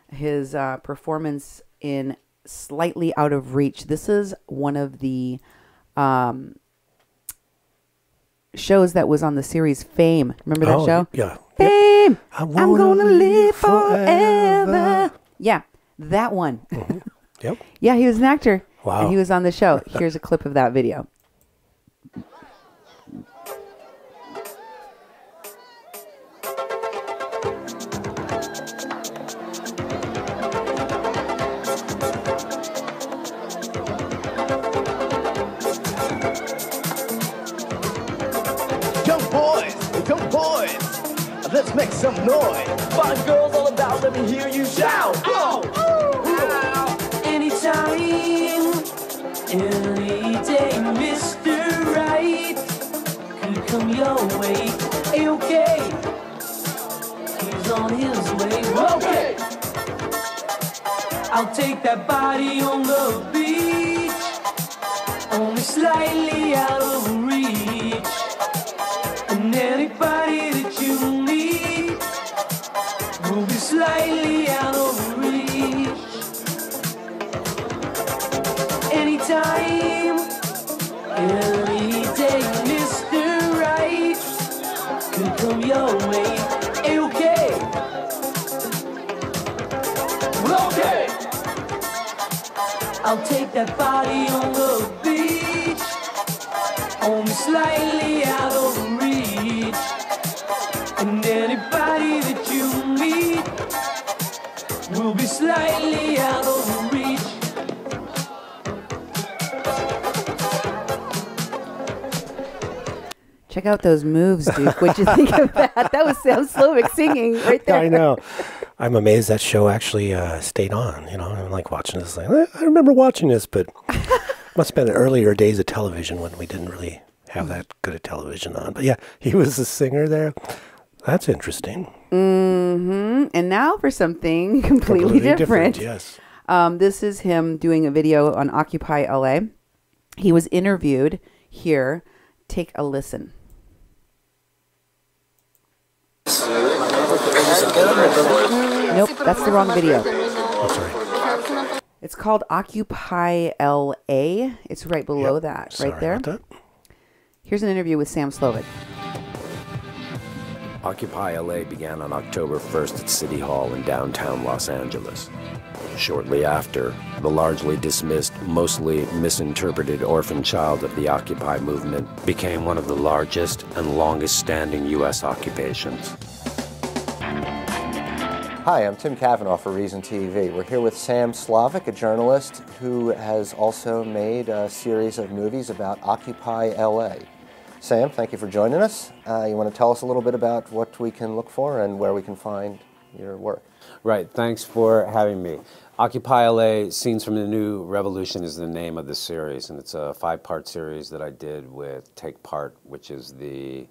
his performance in Slightly Out of Reach. This is one of the shows that was on the series Fame. Remember that show? Yeah. Fame! Yep. I'm gonna live forever. Yeah, that one. Mm-hmm. Yep. Yeah, he was an actor. Wow. And he was on the show. Here's a clip of that video. Young boys, let's make some noise. Fine girls all about, let me hear you shout. Oh, anytime, any day, Mr. Right could come your way. A-okay, he's on his way. Okay, I'll take that body on the beach, only slightly out of reach. And anybody that you meet will be slightly out of reach. Anytime, any day, Mr. Right could come your way. A-okay. Okay. I'll take that body on the beach, only slightly out of reach. And anybody that you meet will be slightly out of reach. Check out those moves, Duke. What'd you think of that? That was Sam Slovick singing right there. I know. I'm amazed that show actually stayed on. You know, I'm like watching this. Like, I remember watching this, but must have been earlier days of television when we didn't really have that good a television on. But yeah, he was the singer there. That's interesting. Mm-hmm. And now for something completely different. Yes. This is him doing a video on Occupy LA. He was interviewed here. Take a listen. Nope, that's the wrong video. Oh, sorry. It's called Occupy LA. It's right below that, Sorry right there. about that. Here's an interview with Sam Slovick. Occupy LA began on October 1st at City Hall in downtown Los Angeles. Shortly after, the largely dismissed, mostly misinterpreted orphan child of the Occupy movement became one of the largest and longest-standing U.S. occupations. Hi, I'm Tim Cavanaugh for Reason TV. We're here with Sam Slovick, a journalist who has also made a series of movies about Occupy LA. Sam, thank you for joining us. You want to tell us a little bit about what we can look for and where we can find your work? Right, thanks for having me. Occupy LA, Scenes from the New Revolution is the name of the series, and it's a 5-part series that I did with Take Part, which is the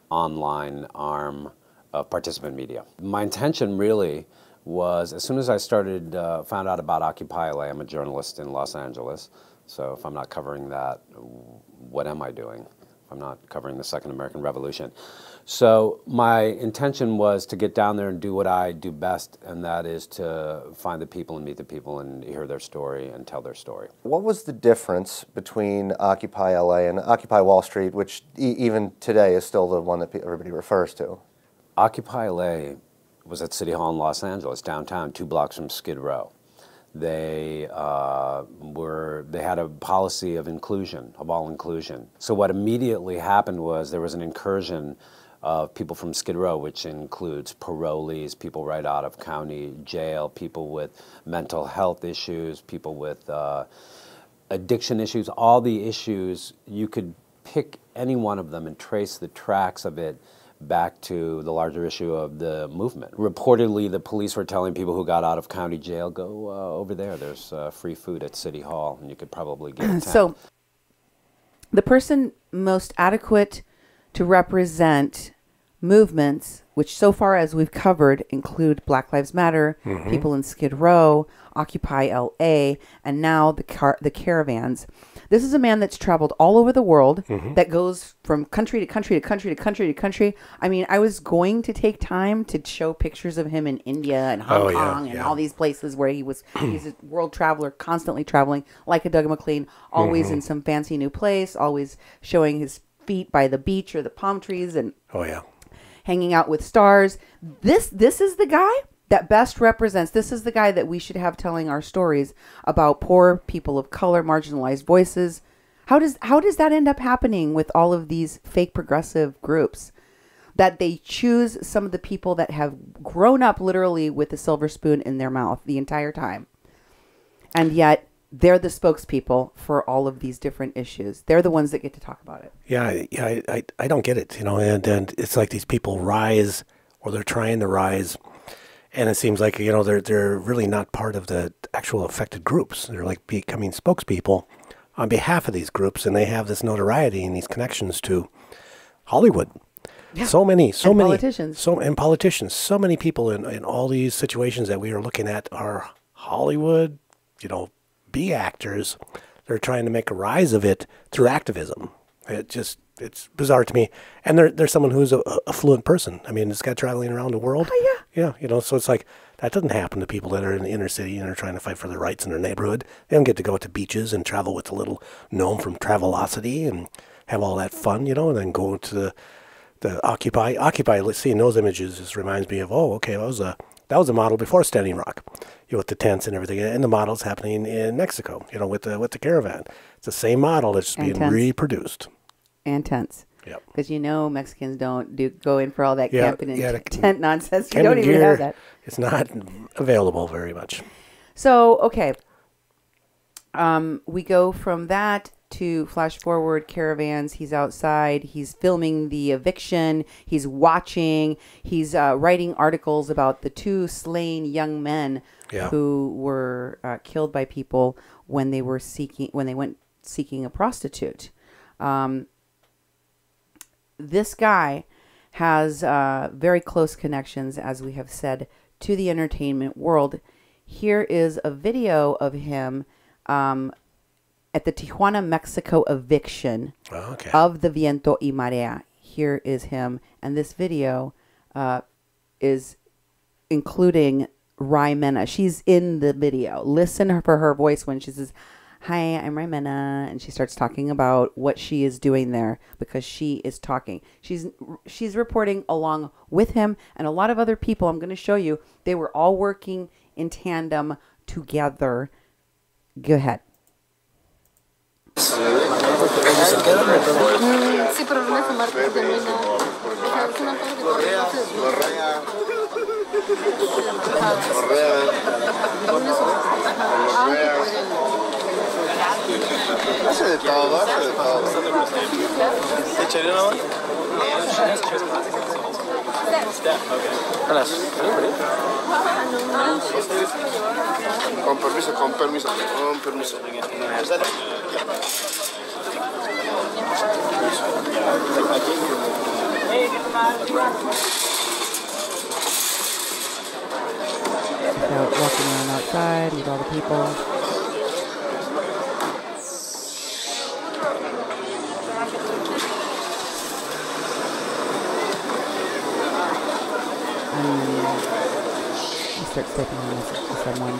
online arm of Participant Media. My intention really was, as soon as I found out about Occupy LA, I'm a journalist in Los Angeles, so if I'm not covering that, what am I doing? If I'm not covering the Second American Revolution. So my intention was to get down there and do what I do best, and that is to find the people and meet the people and hear their story and tell their story. What was the difference between Occupy LA and Occupy Wall Street, which even today is still the one that everybody refers to? Occupy LA was at City Hall in Los Angeles, downtown, 2 blocks from Skid Row. They had a policy of inclusion, of all inclusion. So what immediately happened was there was an incursion of people from Skid Row, which includes parolees, people right out of county jail, people with mental health issues, people with addiction issues, all the issues. You could pick any one of them and trace the tracks of it back to the larger issue of the movement. Reportedly, the police were telling people who got out of county jail, go over there, there's free food at City Hall, and you could probably get a tent. So, the person most adequate to represent movements, which so far as we've covered include Black Lives Matter, people in Skid Row, Occupy LA, and now the caravans. This is a man that's traveled all over the world, that goes from country to country to country to country to country. I mean, I was going to take time to show pictures of him in India and Hong Kong and all these places where he's a world traveler, constantly traveling like a Doug McLean, always in some fancy new place, always showing his feet by the beach or the palm trees and hanging out with stars. This is the guy that best represents, this is the guy that we should have telling our stories about poor people of color, marginalized voices. How does that end up happening with all of these fake progressive groups? That they choose some of the people that have grown up literally with a silver spoon in their mouth the entire time. And yet they're the spokespeople for all of these different issues. They're the ones that get to talk about it. I don't get it, and it's like these people rise, or they're trying to rise, and it seems like, they're really not part of the actual affected groups. They're like becoming spokespeople on behalf of these groups, and they have this notoriety and these connections to Hollywood. Yeah. So many politicians. So many people in all these situations that we are looking at are Hollywood, B actors. They're trying to make a rise of it through activism. It's bizarre to me. And they're someone who's a fluent person. I mean, this guy traveling around the world. Oh, yeah. Yeah, so it's like, that doesn't happen to people that are in the inner city and are trying to fight for their rights in their neighborhood. They don't get to go to beaches and travel with a little gnome from Travelocity and have all that fun, and then go to the Occupy. Seeing those images just reminds me of, that was a model before Standing Rock, with the tents and everything, and the model's happening in Mexico, with the caravan. It's the same model that's being reproduced. And tents. Yep. Because Mexicans don't go in for all that camping and tent nonsense. You don't even have that. It's not available very much. So, okay. We go from that to flash forward caravans. He's outside. He's filming the eviction. He's watching. He's writing articles about the 2 slain young men who were killed by people when they went seeking a prostitute. This guy has very close connections, as we have said, to the entertainment world. Here is a video of him at the Tijuana, Mexico eviction of the Viento y Marea. Here is him. And this video is including Raimena. She's in the video. Listen for her voice when she says, "Hi, I'm Raimena," and she starts talking about what she is doing there, because she is talking. She's reporting along with him and a lot of other people. I'm going to show you. They were all working in tandem together. Go ahead. Sí, pero no me fumar porque no hay Hace de todo, hace de todo. ¿Echaría una más? Con permiso, con permiso, con permiso. Walking around outside with all the people. He starts typing a message to someone.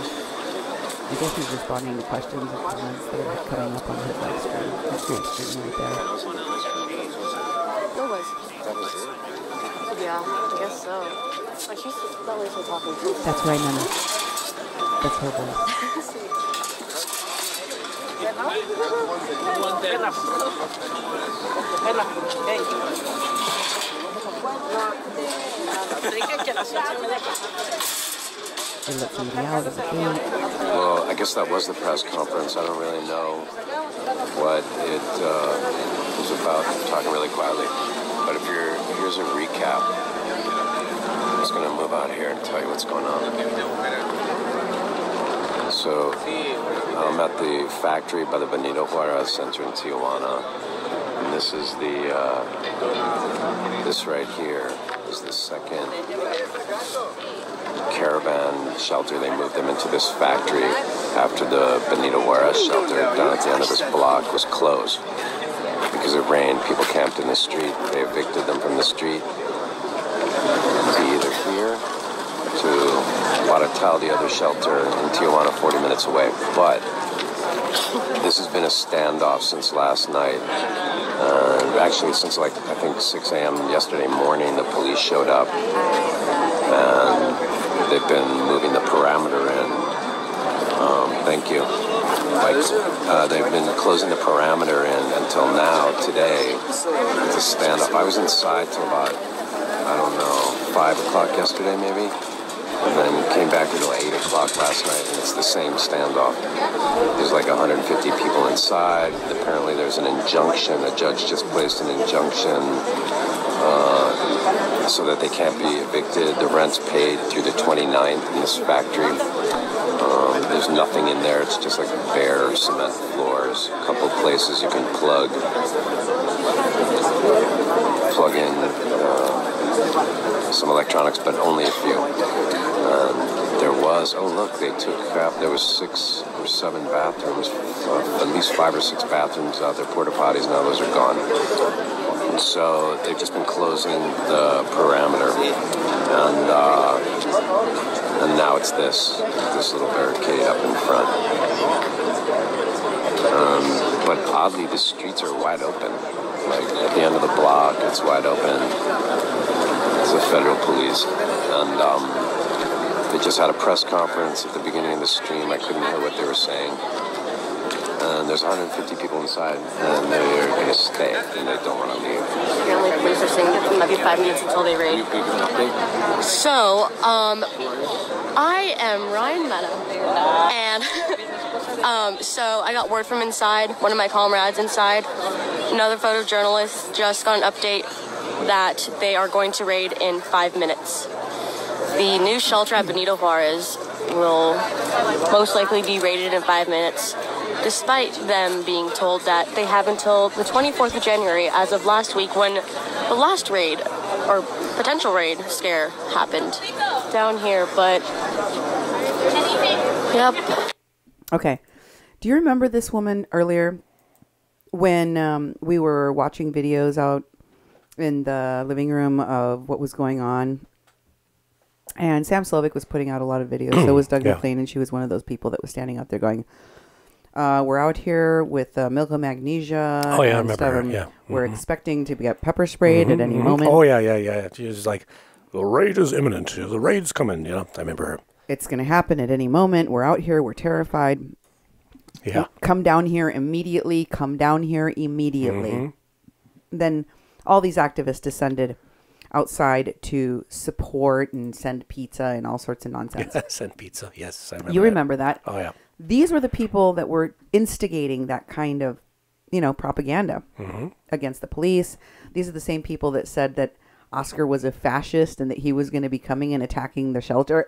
I guess he's responding to questions or comments that are coming up on his live stream. His screen right there. Yeah, I guess so. Like, she's probably still talking to. That's right, Nana. That's her voice. Well, I guess that was the press conference. I don't really know what it was about. I'm talking really quietly. But here's a recap. I'm just going to move out here and tell you what's going on. So, I'm at the factory by the Benito Juarez Center in Tijuana. And this is this right here is the second caravan shelter. They moved them into this factory after the Benito Juarez shelter down at the end of this block was closed. Because it rained, people camped in the street. They evicted them from the street to either here to Guaratal, the other shelter in Tijuana, 40 minutes away. But this has been a standoff since last night. Actually, since like, I think 6 a.m. yesterday morning, the police showed up. And they've been moving the perimeter in. Thank you. They've been closing the perimeter in until now, today. It's a standoff. I was inside till about, I don't know, 5 o'clock yesterday maybe. And then came back until 8 o'clock last night, and it's the same standoff. There's like 150 people inside. Apparently there's an injunction. A judge just placed an injunction so that they can't be evicted. The rent's paid through the 29th in this factory. There's nothing in there. It's just like bare cement floors. A couple places you can plug in some electronics, but only a few. There was, oh look, they took crap. There was 6 or 7 bathrooms, at least 5 or 6 bathrooms out there, porta potties. Now those are gone. And so they've just been closing the perimeter, and now it's this little barricade up in front. But oddly, the streets are wide open. Like at the end of the block, it's wide open. It's the federal police, and they just had a press conference at the beginning of the stream. I couldn't hear what they were saying. And there's 150 people inside, and they're going to stay, and they don't want to leave. Apparently, police are saying it might be 5 minutes until they raid. So, I am Ryan Meta, and so I got word from inside, one of my comrades inside, another photojournalist just got an update that they are going to raid in 5 minutes. The new shelter at Benito Juarez will most likely be raided in 5 minutes, despite them being told that they have until the 24th of January, as of last week, when the last raid, or potential raid, scare happened down here, but, yep. Okay. Do you remember this woman earlier when we were watching videos out in the living room of what was going on? And Sam Slovick was putting out a lot of videos. So was Doug McLean, and she was one of those people that was standing out there going, we're out here with milk and magnesia. Oh, yeah, I and remember her, stuff, yeah. We're expecting to get pepper sprayed at any moment. Oh, yeah. She was like, the raid is imminent. The raid's coming. I remember her. It's going to happen at any moment. We're out here. We're terrified. Yeah. Come down here immediately. Come down here immediately. Then all these activists descended outside to support and send pizza and all sorts of nonsense. Yeah, send pizza. Yes, I remember. You remember that? Oh, yeah. These were the people that were instigating that kind of, propaganda against the police. These are the same people that said that Oscar was a fascist and that he was going to be coming and attacking the shelter.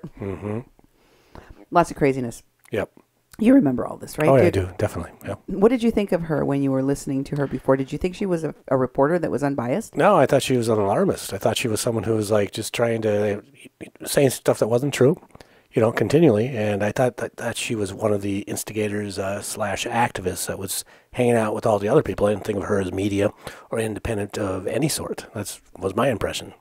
Lots of craziness. Yep. You remember all this, right? Oh, yeah, I do. Definitely. Yep. What did you think of her when you were listening to her before? Did you think she was a reporter that was unbiased? No, I thought she was an alarmist. I thought she was someone who was like just trying to say stuff that wasn't true, continually. And I thought that she was one of the instigators / activists that was hanging out with all the other people. I didn't think of her as media or independent of any sort. That was my impression.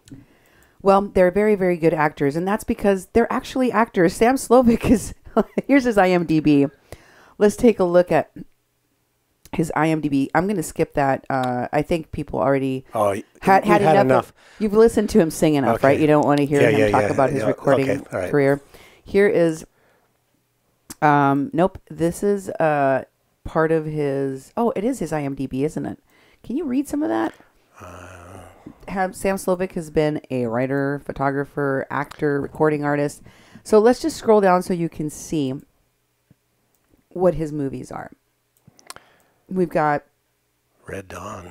Well, they're very, very good actors, and that's because they're actually actors. Sam Slovick is... Here's his IMDb. Let's take a look at his IMDb. I'm going to skip that. I think people already had enough. You've listened to him sing enough, right? You don't want to hear him talk about his recording career. Here is... nope. This is part of his... Oh, it is his IMDb, isn't it? Can you read some of that? Sam Slovick has been a writer, photographer, actor, recording artist. So let's just scroll down so you can see what his movies are. We've got... Red Dawn.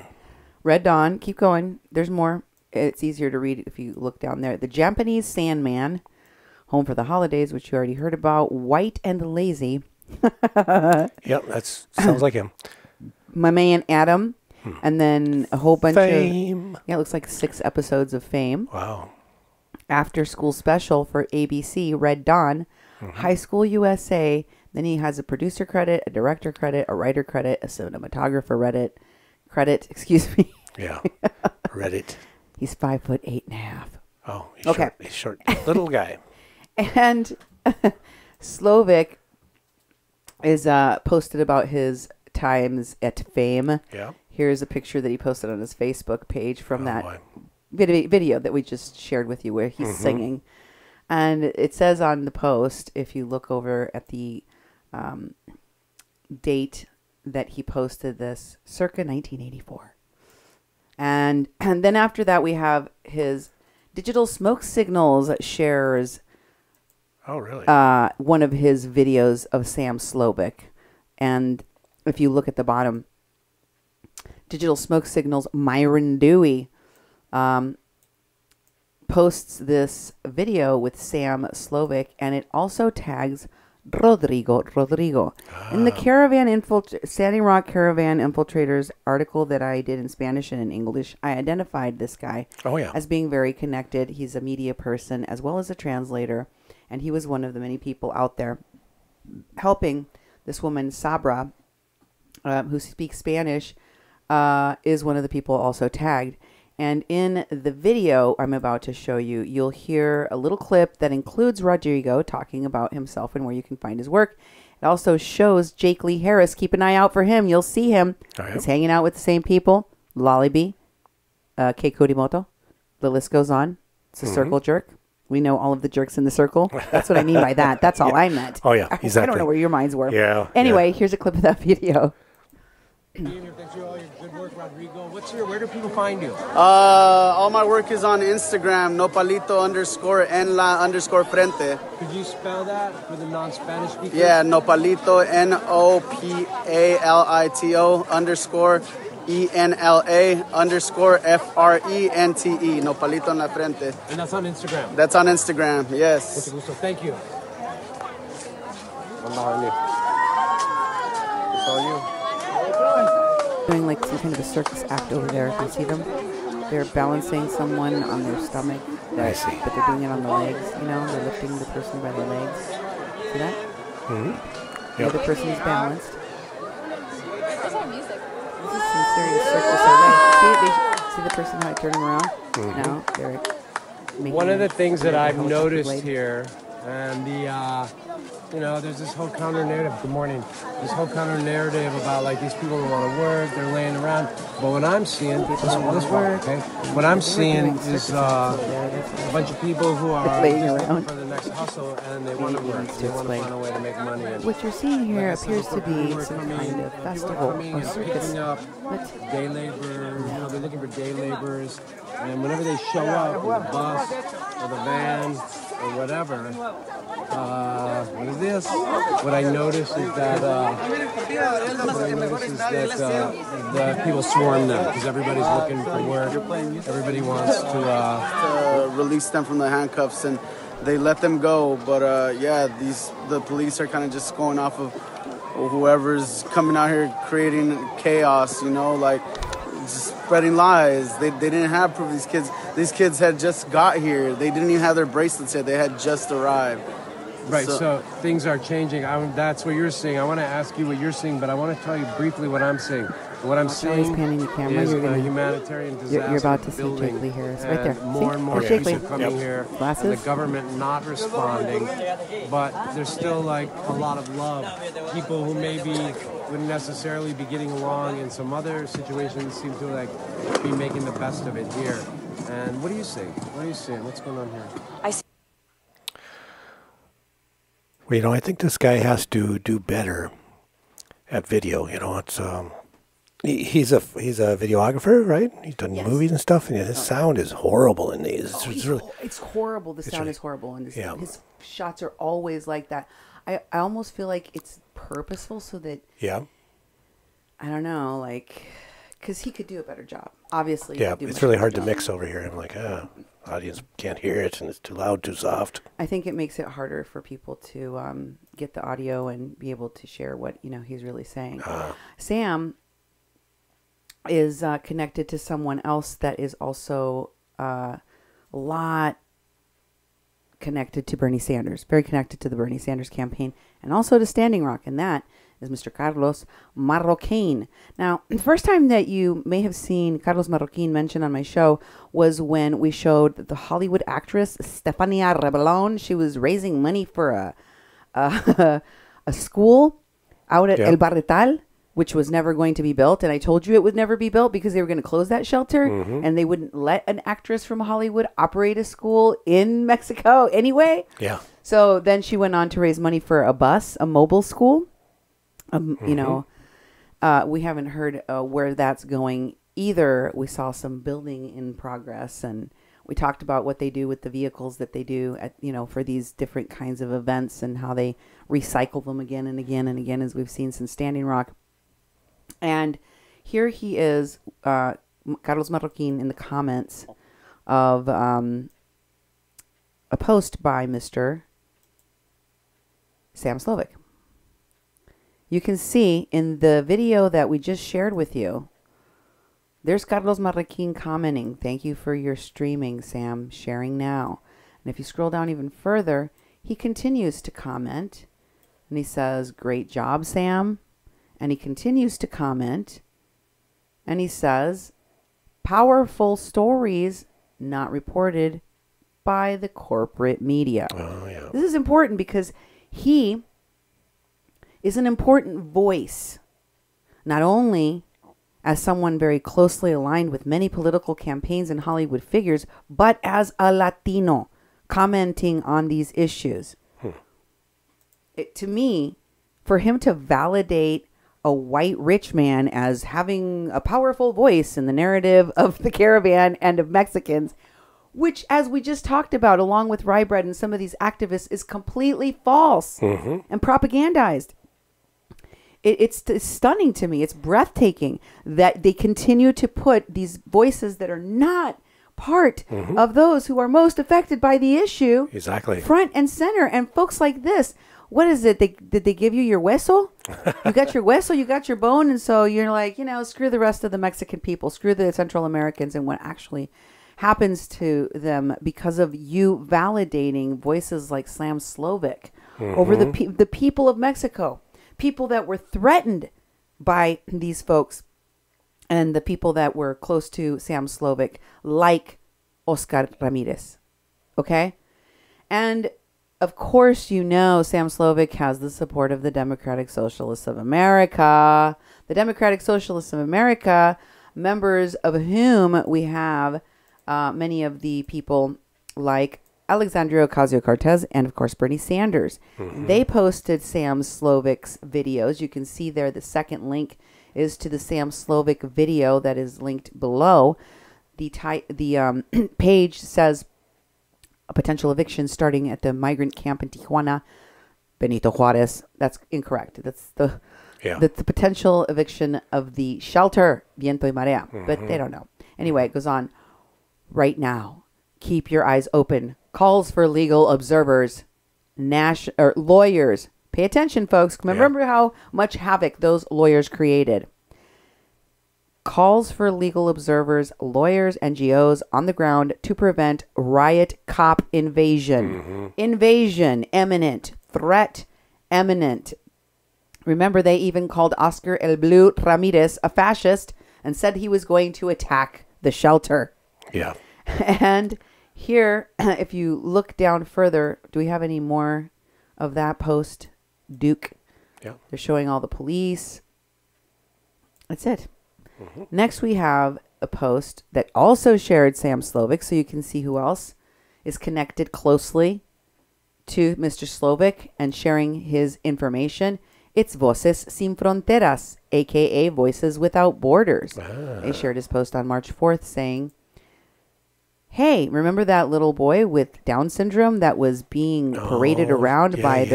Red Dawn. Keep going. There's more. It's easier to read if you look down there. The Japanese Sandman. Home for the Holidays, which you already heard about. White and Lazy. Yep, that sounds like him. My Man Adam. And then a whole bunch Fame. of... Yeah, it looks like 6 episodes of Fame. Wow. after school special for ABC, Red Dawn, High School USA. Then he has a producer credit, a director credit, a writer credit, a cinematographer credit. Excuse me. Yeah. Reddit. He's 5'8.5". Oh, he's okay. Short. He's short. Little guy. And Slovick is posted about his times at Fame. Yeah. Here's a picture that he posted on his Facebook page from that video that we just shared with you where he's singing. And it says on the post, if you look over at the date that he posted this, circa 1984. And then after that, we have his Digital Smoke Signals shares one of his videos of Sam Slovick. And if you look at the bottom, Digital Smoke Signals, Myron Dewey posts this video with Sam Slovick, and it also tags Rodrigo. In the Caravan Standing Rock Caravan Infiltrators article that I did in Spanish and in English, I identified this guy as being very connected. He's a media person as well as a translator, and he was one of the many people out there helping this woman, Sabra, who speaks Spanish, is one of the people also tagged. And in the video I'm about to show you, you'll hear a little clip that includes Rodrigo talking about himself and where you can find his work. It also shows Jake Lee Harris. Keep an eye out for him. You'll see him. He's hanging out with the same people. Lollybee, Kei Kurimoto. The list goes on. It's a circle jerk. We know all of the jerks in the circle. That's what I mean by that. That's all I meant. Oh, yeah, exactly. I don't know where your minds were. Yeah. Anyway, here's a clip of that video. Thanks for all your good work, Rodrigo. Where do people find you? All my work is on Instagram, nopalito_en_frente. Could you spell that for the non-Spanish speakers? Yeah, nopalito, NOPALITO_ENLA_FRENTE, nopalito en la frente. And that's on Instagram? That's on Instagram, yes. Mucho gusto. Thank you. It's all you. Doing like some kind of a circus act over there. You see them? They're balancing someone on their stomach. I see. But they're doing it on the legs, you know? They're lifting the person by the legs. See that? The other person is balanced. This is some serious circus over. See the person how I turn them around? No, they're making one of the things that I've noticed here, and there's this whole counter narrative. Good morning. This whole counter narrative about like these people who want to work, they're laying around. But what I'm seeing, what I'm seeing is a bunch of people who are laying around for the next hustle, and they want to work. They want to find a way to make money. And what you're seeing here appears to be some kind of festival or circus. Picking up day labor. They're looking for day laborers, and whenever they show up with a bus or the van or whatever. What is this? What I noticed is that the people swarm them because everybody's looking for work. Everybody wants to release them from the handcuffs, and they let them go. But the police are kind of just going off of whoever's coming out here creating chaos. Just spreading lies. They didn't have proof. These kids had just got here. They didn't even have their bracelets yet. They had just arrived. Right, so things are changing. That's what you're seeing. I want to ask you what you're seeing, but I want to tell you briefly what I'm seeing. What I'm seeing is a humanitarian disaster. You're about to see Jake Lee Harris right there. More and more Jake people coming here, and the government not responding. But there's still like a lot of love. People who maybe wouldn't necessarily be getting along in some other situations seem to like be making the best of it here. And what do you see? What are you seeing? What's going on here? Well, I think this guy has to do better at video. It's he's a videographer, right? He's done movies and stuff, and his sound is horrible in these. It's horrible. The sound is horrible, and his shots are always like that. I almost feel like it's purposeful so that I don't know, like because he could do a better job. Obviously, it's really hard to mix over here. I'm like, audience can't hear it, and it's too loud, too soft. I think it makes it harder for people to get the audio and be able to share what he's really saying. Sam is connected to someone else that is also a lot connected to Bernie Sanders, very connected to the Bernie Sanders campaign, and also to Standing Rock, and that is Mr. Carlos Marroquin. Now, the first time that you may have seen Carlos Marroquin mentioned on my show was when we showed the Hollywood actress Stefania Rebelon. She was raising money for a school out at El Barretal, which was never going to be built. And I told you it would never be built because they were going to close that shelter, and they wouldn't let an actress from Hollywood operate a school in Mexico anyway. Yeah. So then she went on to raise money for a bus, a mobile school. You know, we haven't heard where that's going either. We saw some building in progress, and we talked about what they do with the vehicles that they do at, you know, for these different kinds of events, and how they recycle them again and again and again, as we've seen since Standing Rock. And here he is, Carlos Marroquin, in the comments of a post by Mr. Sam Slovick. You can see in the video that we just shared with you, there's Carlos Marroquin commenting, "Thank you for your streaming, Sam, sharing now." And if you scroll down even further, he continues to comment, and he says, "Great job, Sam." And he continues to comment, and he says, "Powerful stories not reported by the corporate media." Oh, yeah. This is important because he is an important voice, not only as someone very closely aligned with many political campaigns and Hollywood figures, but as a Latino commenting on these issues. To me, for him to validate a white rich man as having a powerful voice in the narrative of the caravan and of Mexicans, which, as we just talked about, along with Rye Bread and some of these activists, is completely false and propagandized. It's stunning to me. It's breathtaking that they continue to put these voices that are not part of those who are most affected by the issue front and center. And folks like this, what is it? Did they give you your hueso? You got your hueso, you got your bone, and so you're like, you know, screw the rest of the Mexican people, screw the Central Americans, and what actually happens to them because of you validating voices like Sam Slovick over the people of Mexico. People that were threatened by these folks and the people that were close to Sam Slovick, like Oscar Ramirez. Okay? And of course, you know, Sam Slovick has the support of the Democratic Socialists of America. The Democratic Socialists of America, members of whom we have many of the people like Alexandria Ocasio-Cortez and, of course, Bernie Sanders. They posted Sam Slovick's videos. You can see there the second link is to the Sam Slovick video that is linked below. The page says a potential eviction starting at the migrant camp in Tijuana, Benito Juarez. That's incorrect. That's the potential eviction of the shelter, Viento y Marea. But they don't know. Anyway, it goes on. Right now, keep your eyes open. Calls for legal observers, lawyers. Pay attention, folks. Remember how much havoc those lawyers created. Calls for legal observers, lawyers, NGOs on the ground to prevent riot cop invasion. Invasion imminent. Threat imminent. Remember, they even called Oscar El Blue Ramirez a fascist and said he was going to attack the shelter. Yeah. And here, if you look down further, do we have any more of that post, Duke? Yeah. They're showing all the police. That's it. Next, we have a post that also shared Sam Slovick, so you can see who else is connected closely to Mr. Slovick and sharing his information. It's Voces Sin Fronteras, a.k.a. Voices Without Borders. They shared his post on March 4th saying, "Hey, remember that little boy with Down syndrome that was being paraded around by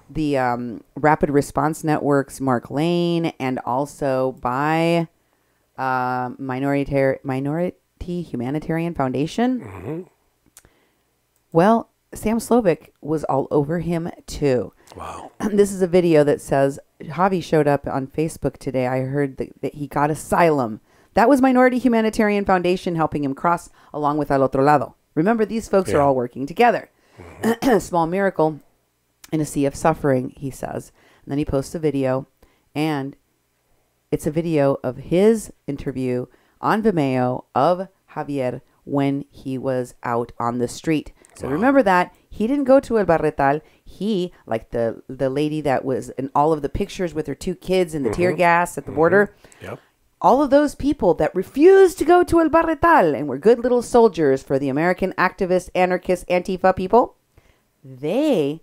the Rapid Response Network's Mark Lane and also by Minority Humanitarian Foundation?" Well, Sam Slovick was all over him too. Wow. This is a video that says, Javi showed up on Facebook today. I heard that he got asylum. That was Minority Humanitarian Foundation helping him cross along with Al Otro Lado. Remember, these folks are all working together. Small miracle in a sea of suffering, he says. And then he posts a video, and it's a video of his interview on Vimeo of Javier when he was out on the street. So remember that. He didn't go to El Barretal. He, like the lady that was in all of the pictures with her 2 kids and the tear gas at the border. Yep. All of those people that refused to go to El Barretal and were good little soldiers for the American activist, anarchist, Antifa people, they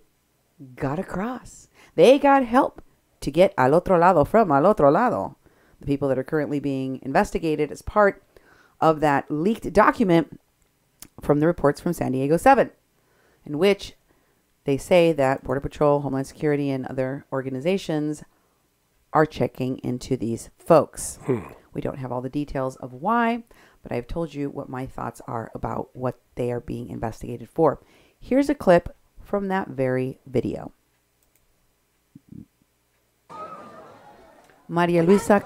got across. They got help to get al otro lado from al otro lado. The people that are currently being investigated as part of that leaked document from the reports from San Diego 7, in which they say that Border Patrol, Homeland Security, and other organizations are checking into these folks. We don't have all the details of why, but I've told you what my thoughts are about what they are being investigated for. Here's a clip from that very video. Maria Luisa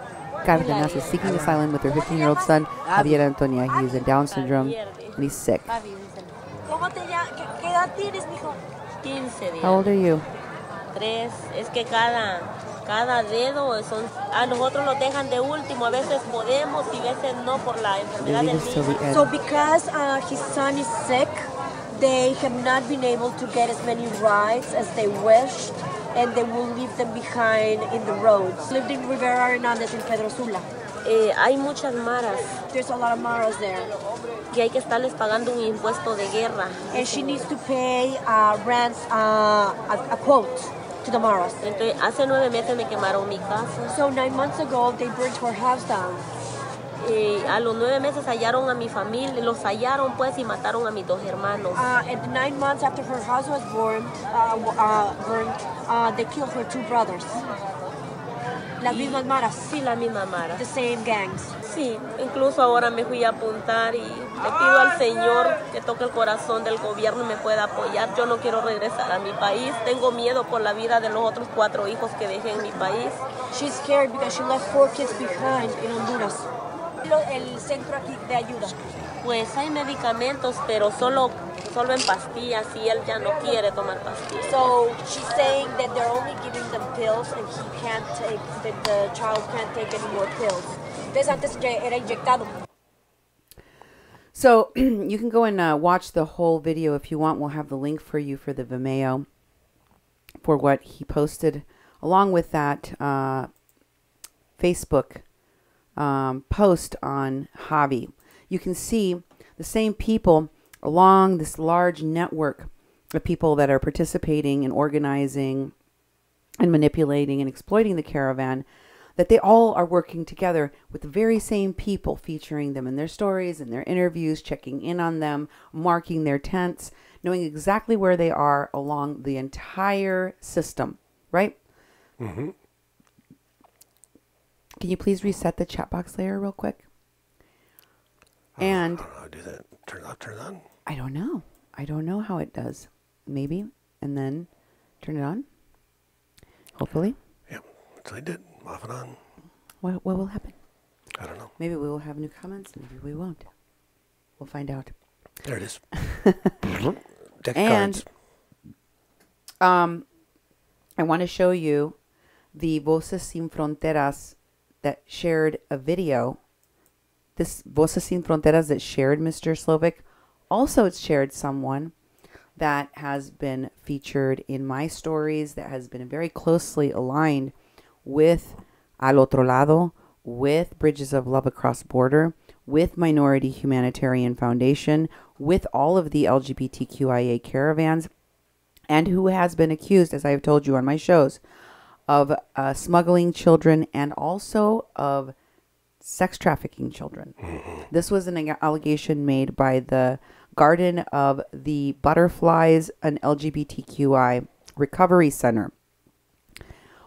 Cardenas is seeking asylum with her 15-year-old son, Javier Antonia. He is in Down syndrome and he's sick. How old are you? 3. Es que cada dedo son, a nosotros nos dejan de último, a veces podemos y a veces no por la enfermedad del niño. So because his son is sick, they have not been able to get as many rides as they wished, and they will leave them behind in the roads. Lived in Rivera Hernandez in Pedro Sula. Hay muchas maras. There's a lot of maras there. Que hay que estarles pagando un impuesto de guerra. And she needs to pay rents, a quote to the maras. Entonces, hace 9 meses me quemaron mi casa. So 9 months ago, they burnt her house down. A los 9 meses hallaron a mi familia, los hallaron pues y mataron a mis 2 hermanos. And 9 months after her house was burned, they killed her 2 brothers. Las mismas maras. Sí, las mismas maras. The same gangs. Sí, incluso ahora me fui a apuntar y le pido al Señor que toque el corazón del gobierno y me pueda apoyar. Yo no quiero regresar a mi país. Tengo miedo por la vida de los otros 4 hijos que dejé en mi país. She's scared because she left 4 kids behind in Honduras. El centro aquí de ayuda. Pues hay medicamentos, pero solo en pastillas y él ya no quiere tomar pastillas. So she's saying that they're only giving them pills and he can't take, that the child can't take any more pills. Entonces antes era inyectado. So you can go and watch the whole video if you want. We'll have the link for you for the Vimeo for what he posted, along with that Facebook post on Javi. You can see the same people along this large network of people that are participating and organizing and manipulating and exploiting the caravan, that they all are working together with the very same people, featuring them in their stories and their interviews, checking in on them, marking their tents, knowing exactly where they are along the entire system, right? Mm-hmm. Can you please reset the chat box layer real quick? And I don't know how to do that. Turn it off, turn it on? I don't know. I don't know how it does. Maybe. And then turn it on. Hopefully. Yep. That's what I did. Off and on. What will happen? I don't know. Maybe we will have new comments. Maybe we won't. We'll find out. There it is. Deck and cards. I want to show you the Voces Sin Fronteras that shared a video. This Voces Sin Fronteras that shared Mr. Slovick also shared someone that has been featured in my stories, that has been very closely aligned with Al Otro Lado, with Bridges of Love Across Border, with Minority Humanitarian Foundation, with all of the LGBTQIA caravans, and who has been accused, as I have told you on my shows, of smuggling children and also of sex trafficking children. This was an allegation made by the Garden of the Butterflies, an LGBTQI recovery center,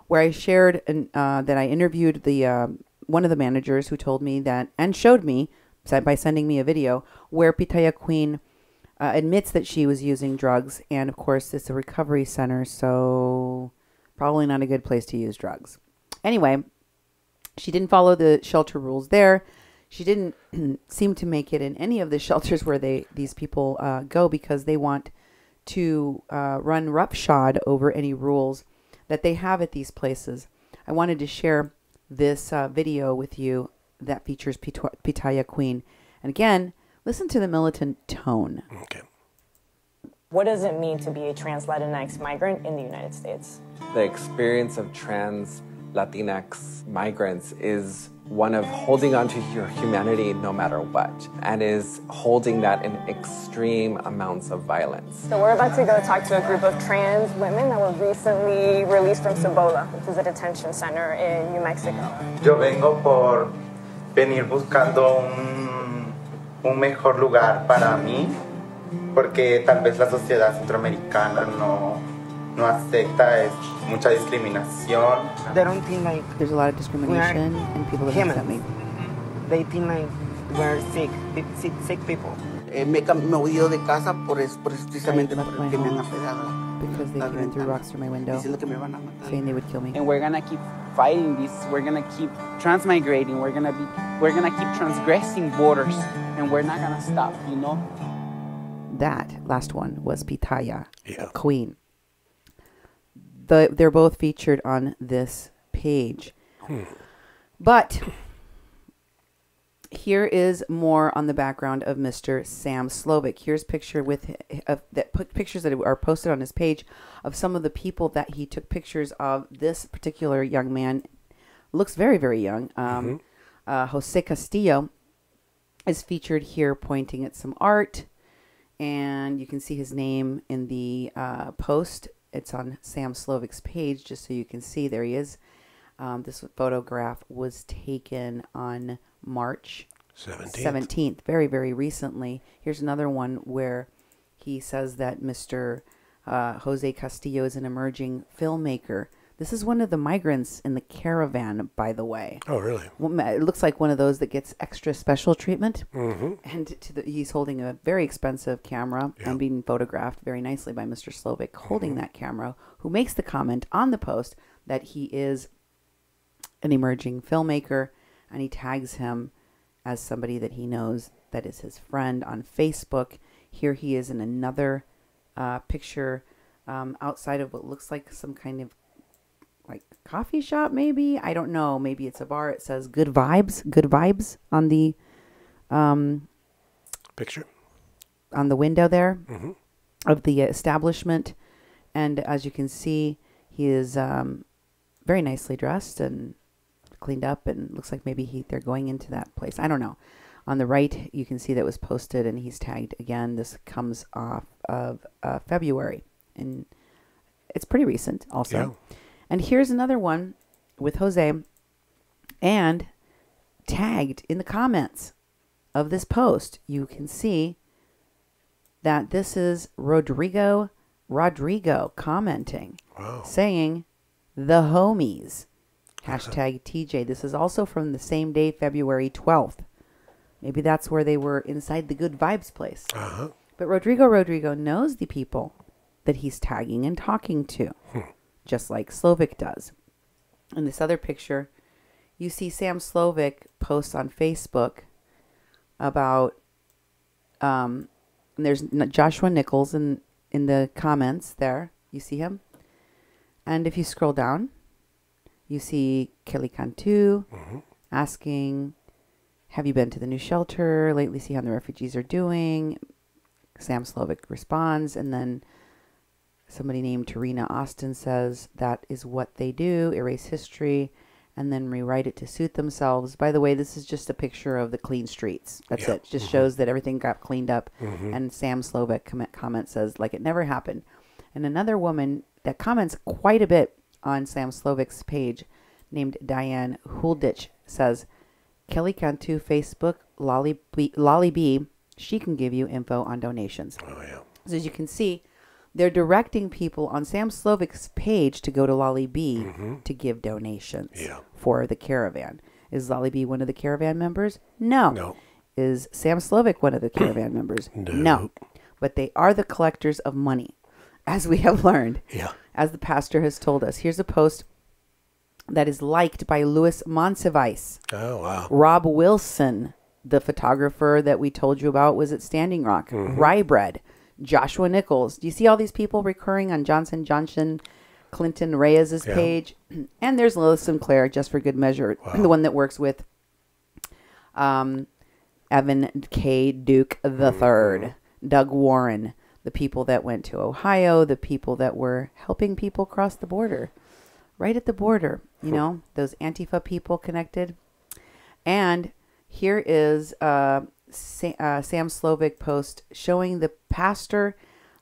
where I shared that I interviewed the one of the managers who told me that, and showed me by sending me a video, where Pitaya Queen admits that she was using drugs. And of course, it's a recovery center, so probably not a good place to use drugs. Anyway, she didn't follow the shelter rules there. She didn't seem to make it in any of the shelters where these people go, because they want to run roughshod over any rules that they have at these places. I wanted to share this video with you that features Pitaya Queen. And again, listen to the militant tone. Okay. What does it mean to be a trans Latinx migrant in the United States? The experience of trans Latinx migrants is one of holding on to your humanity no matter what, and is holding that in extreme amounts of violence. So we're about to go talk to a group of trans women that were recently released from Cibola, which is a detention center in New Mexico. Yo vengo por venir buscando un mejor lugar para mí, porque tal vez la sociedad centroamericana no acepta, es mucha discriminación. They don't think like there's a lot of discrimination and people that accept me. They think like we're sick people. Me he movido de casa por eso precisamente porque me han apedreado. Because they even threw rocks through my window, saying they would kill me. And we're gonna keep fighting this. We're gonna keep transmigrating. We're gonna keep transgressing borders, and we're not gonna stop. You know. That last one was Pitaya Queen. They're both featured on this page. But here is more on the background of Mr. Sam Slovick. Here's pictures that are posted on his page of some of the people that he took pictures of. This particular young man looks very, very young. Jose Castillo is featured here pointing at some art. And you can see his name in the post. It's on Sam Slovick's page, just so you can see. There he is. This photograph was taken on March 17th, very, very recently. Here's another one where he says that Mr. Jose Castillo is an emerging filmmaker. This is one of the migrants in the caravan, by the way. Oh, really? It looks like one of those that gets extra special treatment. Mm-hmm. And he's holding a very expensive camera and being photographed very nicely by Mr. Slovick, holding that camera, who makes the comment on the post that he is an emerging filmmaker, and he tags him as somebody that he knows that is his friend on Facebook. Here he is in another picture outside of what looks like some kind of like coffee shop, maybe. I don't know. Maybe it's a bar. It says good vibes on the picture, on the window there of the establishment. And as you can see, he is very nicely dressed and cleaned up, and looks like maybe they're going into that place. I don't know. On the right, you can see that was posted, and he's tagged again. This comes off of February, and it's pretty recent also. Yeah. And here's another one with Jose, and tagged in the comments of this post, you can see that this is Rodrigo commenting, saying, the homies, hashtag TJ. This is also from the same day, February 12th. Maybe that's where they were inside the Good Vibes place. But Rodrigo knows the people that he's tagging and talking to. Just like Slovick does. In this other picture, you see Sam Slovick post on Facebook about, and there's Joshua Nichols in the comments there. You see him? And if you scroll down, you see Kelly Cantu asking, have you been to the new shelter lately? See how the refugees are doing? Sam Slovick responds, and then somebody named Tarina Austin says that is what they do, erase history, and then rewrite it to suit themselves. By the way, this is just a picture of the clean streets. That's it. Just shows that everything got cleaned up. And Sam Slovick comment says, like it never happened. And another woman that comments quite a bit on Sam Slovick's page, named Diane Huldich, says, Kelly Cantu Facebook, Lolly B, she can give you info on donations. So as you can see, they're directing people on Sam Slovick's page to go to Lolly B to give donations for the caravan. Is Lolly B one of the caravan members? No. Is Sam Slovick one of the caravan members? No. But they are the collectors of money, as we have learned, as the pastor has told us. Here's a post that is liked by Louis Monsivice. Oh, wow. Rob Wilson, the photographer that we told you about, was at Standing Rock. Rye Bread, Joshua Nichols. Do you see all these people recurring on Johnson, Clinton, Reyes' page? And there's Lilith Sinclair, just for good measure, the one that works with Evan K. Duke III, Doug Warren, the people that went to Ohio, the people that were helping people cross the border, right at the border, you know, those Antifa people connected. And here is Sam Slovick post showing the pastor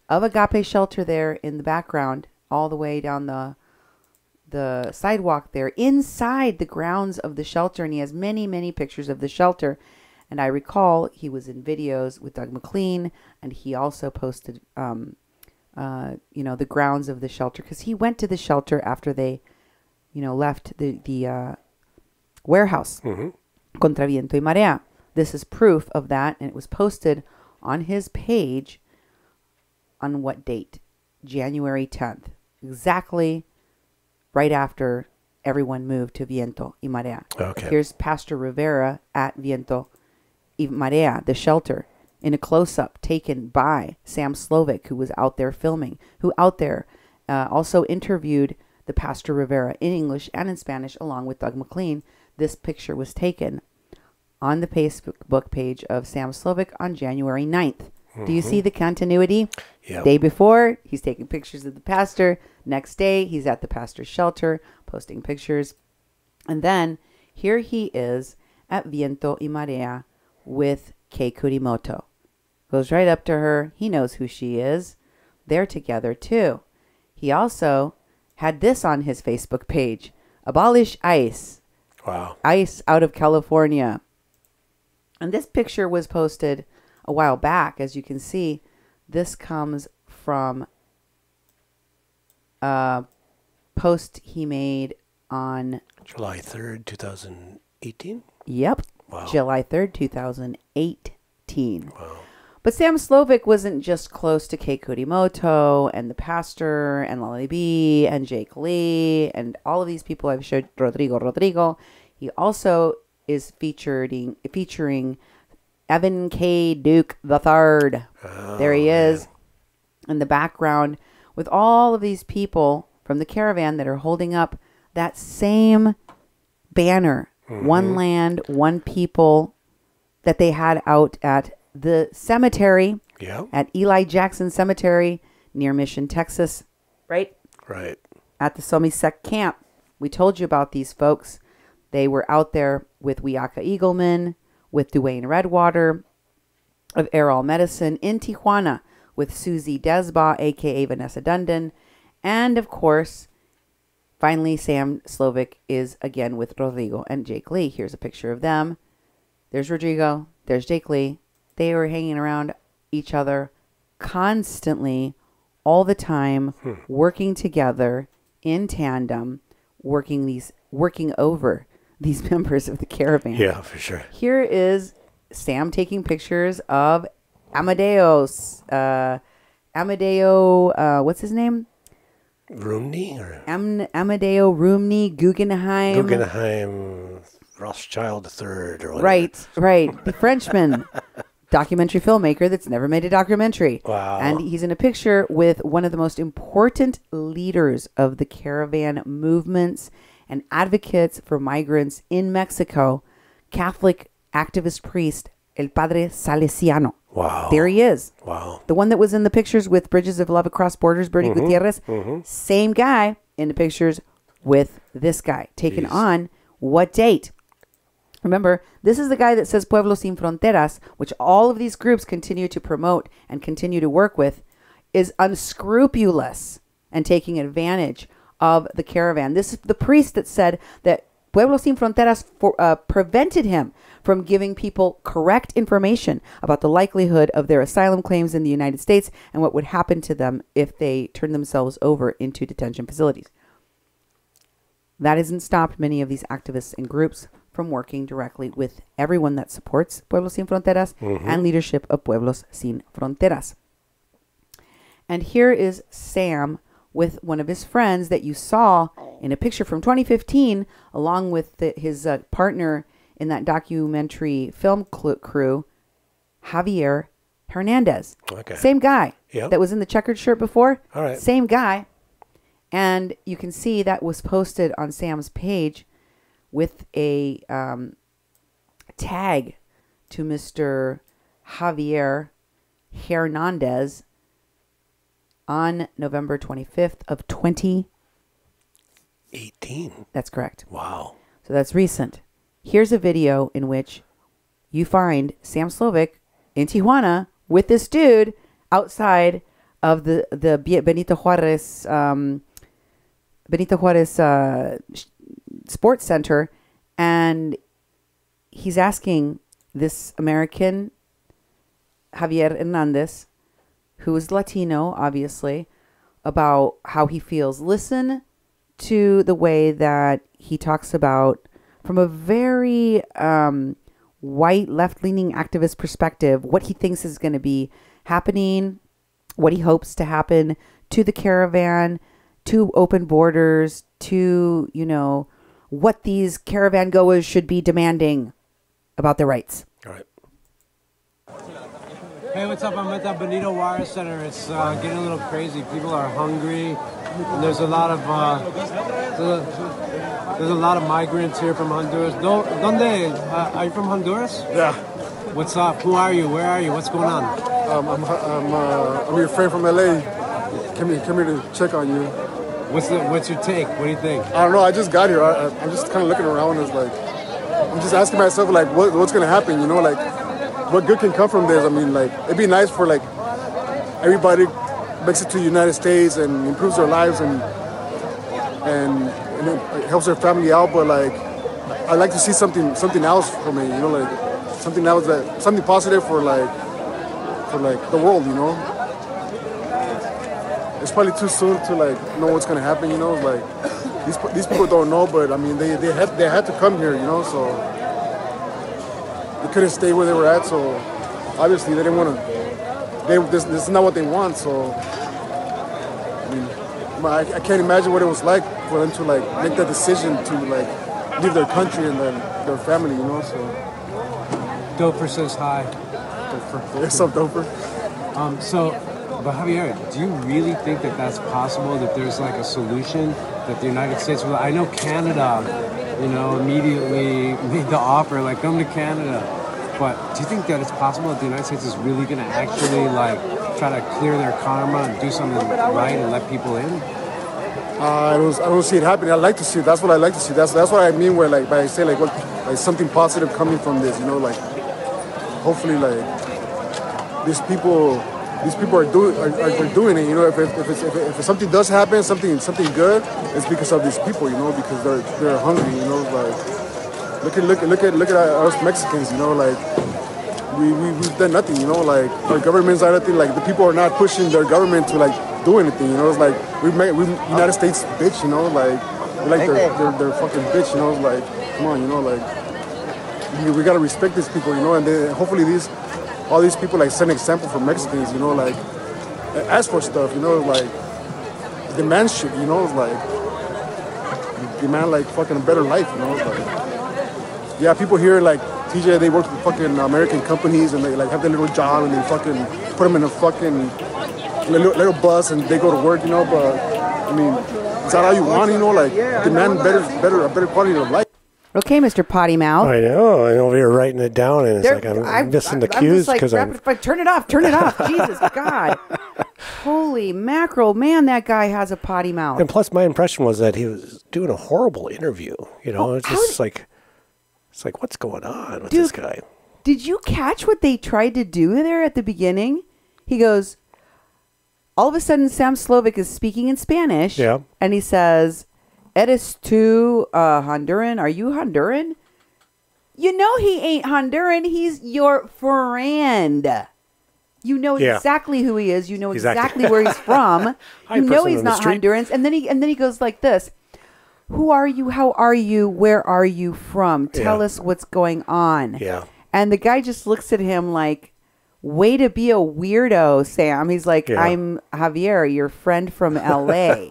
of Agape Shelter there in the background, all the way down the sidewalk there, inside the grounds of the shelter. And he has many, many pictures of the shelter. And I recall he was in videos with Doug McLean, and he also posted, you know, the grounds of the shelter, because he went to the shelter after they, you know, left the warehouse. Contra Viento y Marea. This is proof of that, and it was posted on his page on what date? January 10th. Exactly right after everyone moved to Viento y Marea. Okay. Here's Pastor Rivera at Viento y Marea, the shelter, in a close-up taken by Sam Slovick, who was out there filming, who out there also interviewed the Pastor Rivera in English and in Spanish, along with Doug McLean. This picture was taken on the Facebook page of Sam Slovick on January 9th. Do you see the continuity? Yep. Day before, he's taking pictures of the pastor. Next day, he's at the pastor's shelter, posting pictures. And then, here he is at Viento y Marea with Kei Kurimoto. Goes right up to her. He knows who she is. They're together, too. He also had this on his Facebook page. Abolish ICE. Wow. ICE out of California. And this picture was posted a while back. As you can see, this comes from a post he made on July 3rd, 2018? Yep. Wow. July 3rd, 2018. Wow. But Sam Slovick wasn't just close to Kei Kurimoto and the pastor and Lali B and Jake Lee and all of these people I've showed, Rodrigo. He also is featuring Evan K. Duke III. There he is in the background with all of these people from the caravan that are holding up that same banner, one land, one people, that they had out at the cemetery, at Eli Jackson Cemetery near Mission, Texas, right? Right. At the Somisek camp. We told you about these folks. They were out there with Wiaka Eagleman, with Dwayne Redwater of Air Medicine, in Tijuana with Susie Desba, a.k.a. Vanessa Dundon. And, of course, finally, Sam Slovick is again with Rodrigo and Jake Lee. Here's a picture of them. There's Rodrigo. There's Jake Lee. They were hanging around each other constantly, all the time, working together in tandem, working over these members of the caravan. Yeah, for sure. Here is Sam taking pictures of Amadeus. What's his name? Rumney? Or? Amadeo Rumney Guggenheim Rothschild III or whatever. Right. The Frenchman. Documentary filmmaker that's never made a documentary. Wow. And he's in a picture with one of the most important leaders of the caravan movements and advocates for migrants in Mexico, Catholic activist priest, El Padre Salesiano. Wow. There he is. Wow. The one that was in the pictures with Bridges of Love Across Borders, Bernie Gutierrez. Same guy in the pictures with this guy. Taken on what date? Remember, this is the guy that says Pueblos Sin Fronteras, which all of these groups continue to promote and continue to work with, is unscrupulous and taking advantage of the caravan. This is the priest that said that Pueblos Sin Fronteras prevented him from giving people correct information about the likelihood of their asylum claims in the United States and what would happen to them if they turned themselves over into detention facilities. That hasn't stopped many of these activists and groups from working directly with everyone that supports Pueblos Sin Fronteras and leadership of Pueblos Sin Fronteras. And here is Sam with one of his friends that you saw in a picture from 2015, along with his partner in that documentary film crew, Javier Hernandez. Okay. Same guy Yep. that was in the checkered shirt before. All right. Same guy. And you can see that was posted on Sam's page with a tag to Mr. Javier Hernandez on November 25th of 2018. That's correct. Wow. So that's recent. Here's a video in which you find Sam Slovick in Tijuana with this dude outside of the Benito Juarez Sports Center, and he's asking this American Javier Hernandez, who is Latino, obviously, about how he feels. Listen to the way that he talks about, from a very white, left-leaning activist perspective, what he thinks is going to be happening, what he hopes to happen to the caravan, to open borders, to, you know, what these caravan goers should be demanding about their rights. All right. Hey, what's up? I'm at the Benito Juarez Center. It's getting a little crazy. People are hungry, and there's a lot of migrants here from Honduras. ¿Dónde? Are you from Honduras? Yeah. What's up? Who are you? Where are you? What's going on? I'm your friend from LA. Came here to check on you. What's your take? What do you think? I don't know. I just got here. I'm just kind of looking around. It's like I'm just asking myself, like, what's gonna happen? You know, like, what good can come from this? I mean, like, it'd be nice for like everybody makes it to the United States and improves their lives and it helps their family out. But like, I'd like to see something else from it. You know, like something else, something positive for the world. You know. It's probably too soon to like know what's gonna happen, you know. Like these people don't know, but I mean they had to come here, you know. So they couldn't stay where they were at. So obviously they didn't want to. This is not what they want. So I mean, I can't imagine what it was like for them to like make that decision to like leave their country and their family, you know. So Doper says hi. Doper. What's up, Doper? But Javier, do you really think that that's possible, that there's like a solution that the United States will... I know Canada, you know, immediately made the offer, like, come to Canada. But do you think that it's possible that the United States is really going to actually, like, try to clear their karma and do something right and let people in? I don't see it happening. I like to see it. That's what I like to see. That's what I mean where, like, by I say, like, what, like, something positive coming from this, you know, like, hopefully, like, these people are doing it, you know. If something does happen, something good, it's because of these people, you know, because they're hungry, you know. Like look at us Mexicans, you know, like we've done nothing, you know. Like our government's not nothing. Like the people are not pushing their government to like do anything, you know. It's like we United States bitch, you know, like we're like they're fucking bitch, you know. It's like come on, you know, like we gotta respect these people, you know, and hopefully all these people like set an example for Mexicans, you know, like ask for stuff, you know, like demand shit, you know, it's like demand like fucking a better life, you know. It's like, yeah, people here like TJ, they work with fucking American companies and they like have their little job and they fucking put them in a fucking little bus and they go to work, you know. But I mean, is that all you want, you know? Like demand a better quality of life. Okay, Mr. Potty Mouth. I know. I'm over here writing it down, and it's like I'm missing the cues because turn it off. Jesus God. Holy mackerel, man! That guy has a potty mouth. And plus, my impression was that he was doing a horrible interview. You know, it's just like what's going on with this guy? Did you catch what they tried to do there at the beginning? He goes, all of a sudden, Sam Slovick is speaking in Spanish. Yeah, and he says, "Eres tú Honduran? Are you Honduran?" You know he ain't Honduran. He's your friend. You know exactly who he is. You know exactly where he's from. You know he's not Hondurans. And then he goes like this: "Who are you? How are you? Where are you from? Tell us what's going on." Yeah. And the guy just looks at him like, "Way to be a weirdo, Sam." He's like, "I'm Javier, your friend from LA."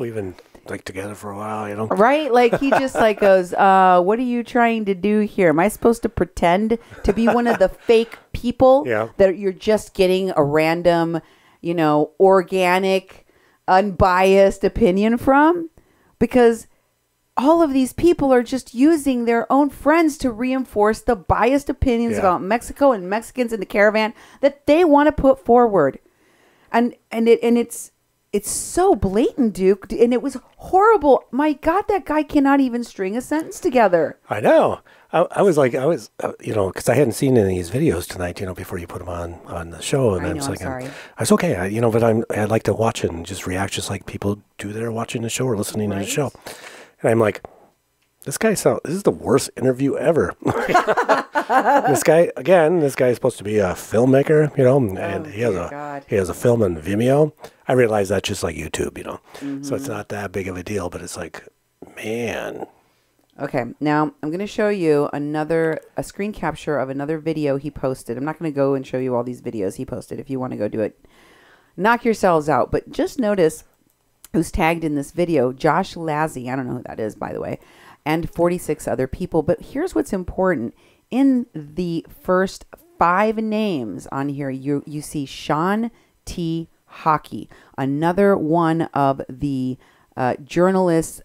like together for a while, you know? Right? Like he just like goes, what are you trying to do here? Am I supposed to pretend to be one of the fake people that you're just getting a random, you know, organic, unbiased opinion from? Because all of these people are just using their own friends to reinforce the biased opinions about Mexico and Mexicans in the caravan that they want to put forward. And it's so blatant, Duke, and it was horrible. My God, that guy cannot even string a sentence together. I know. I was, you know, because I hadn't seen any of these videos tonight, you know, before you put them on the show, and I was like, sorry. It's okay, you know, but I like to watch it and just react just like people do that are watching the show or listening to the show. And I'm like, this is the worst interview ever. This guy is supposed to be a filmmaker, you know, and he has a film on Vimeo. I realize that's just like YouTube, you know, so it's not that big of a deal, but it's like, man. Okay, now I'm going to show you a screen capture of another video he posted. I'm not going to go and show you all these videos he posted. If you want to go do it, knock yourselves out. But just notice who's tagged in this video: Josh Lazzy. I don't know who that is, by the way, and 46 other people. But here's what's important. In the first 5 names on here, you see Sean T. Hockey, another one of the journalists,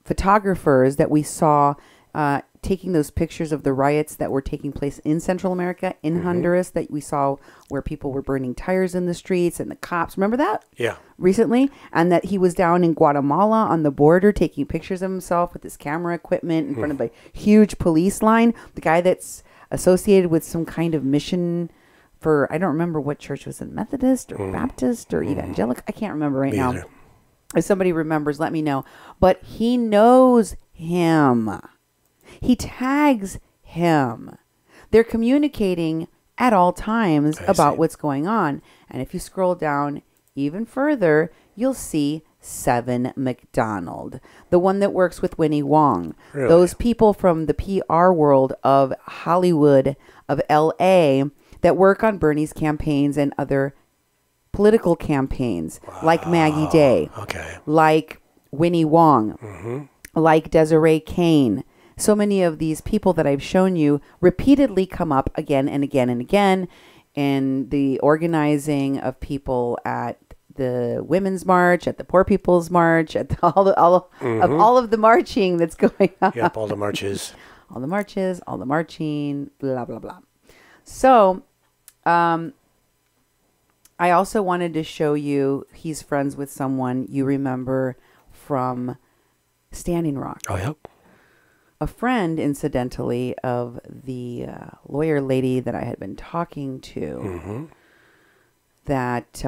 photographers that we saw taking those pictures of the riots that were taking place in Central America, in Honduras, that we saw where people were burning tires in the streets and the cops. Remember that? Yeah. Recently? And that he was down in Guatemala on the border taking pictures of himself with his camera equipment in front of a huge police line. The guy that's associated with some kind of mission for, I don't remember what church was it, Methodist or Baptist or Evangelical. I can't remember right now. If somebody remembers, let me know. But he knows him. He tags him. They're communicating at all times about what's going on. And if you scroll down even further, you'll see Seven McDonald, the one that works with Winnie Wong. Really? Those people from the PR world of Hollywood, of LA, that work on Bernie's campaigns and other political campaigns, like Maggie Day, like Winnie Wong, like Desiree Kane. So many of these people that I've shown you repeatedly come up again and again and again in the organizing of people at the Women's March, at the Poor People's March, at all of the marching that's going on. Yep, all the marches. All the marches, all the marching, blah, blah, blah. So, I also wanted to show you, he's friends with someone you remember from Standing Rock. Oh, yep. A friend, incidentally, of the lawyer lady that I had been talking to that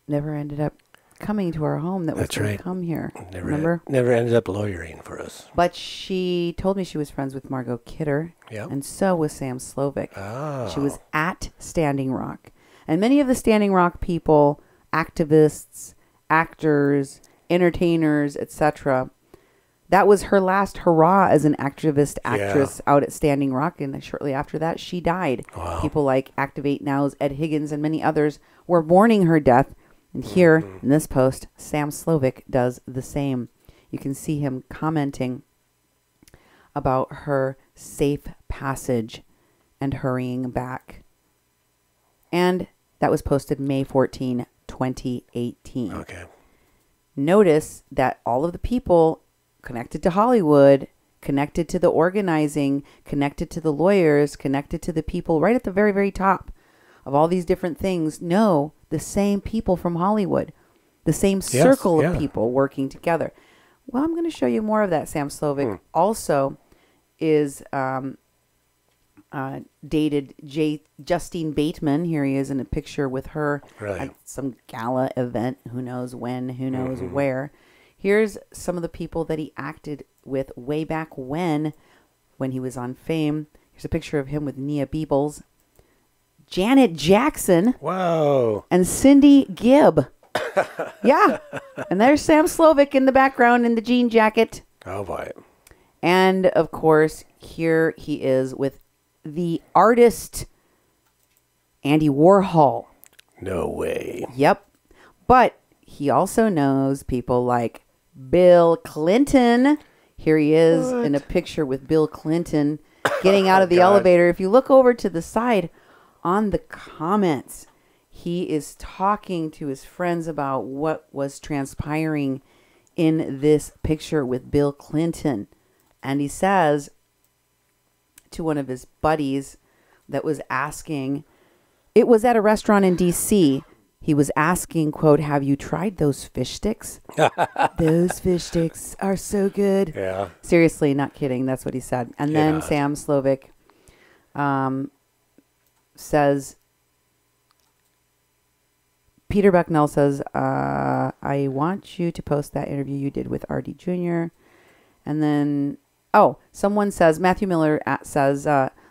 never ended up coming to our home that was going to come here. Remember? Never ended up lawyering for us. But she told me she was friends with Margot Kidder. Yep. And so was Sam Slovick. Oh. She was at Standing Rock. And many of the Standing Rock people, activists, actors, entertainers, etc., that was her last hurrah as an activist actress out at Standing Rock. And shortly after that, she died. Wow. People like Activate Now's Ed Higgins and many others were mourning her death. And here in this post, Sam Slovick does the same. You can see him commenting about her safe passage and hurrying back. And that was posted May 14, 2018. Okay. Notice that all of the people connected to Hollywood, connected to the organizing, connected to the lawyers, connected to the people right at the very, very top of all these different things know the same people from Hollywood, the same circle of people working together. Well, I'm going to show you more of that. Sam Slovick also is dated Justine Bateman. Here he is in a picture with her at some gala event. Who knows when, who knows where. Here's some of the people that he acted with way back when he was on Fame. Here's a picture of him with Nia Beebles, Janet Jackson. Whoa. And Cindy Gibb. Yeah. And there's Sam Slovick in the background in the jean jacket. Oh, boy. And, of course, here he is with the artist Andy Warhol. No way. Yep. But he also knows people like Bill Clinton. Here he is in a picture with Bill Clinton getting out of the elevator. If you look over to the side on the comments, he is talking to his friends about what was transpiring in this picture with Bill Clinton. And he says to one of his buddies that was asking, it was at a restaurant in D.C., he was asking, quote, have you tried those fish sticks? Those fish sticks are so good. Yeah. Seriously, not kidding. That's what he said. And then Sam Slovick says, Peter Bucknell says, I want you to post that interview you did with R.D. Jr. And then, someone says, Matthew Miller says,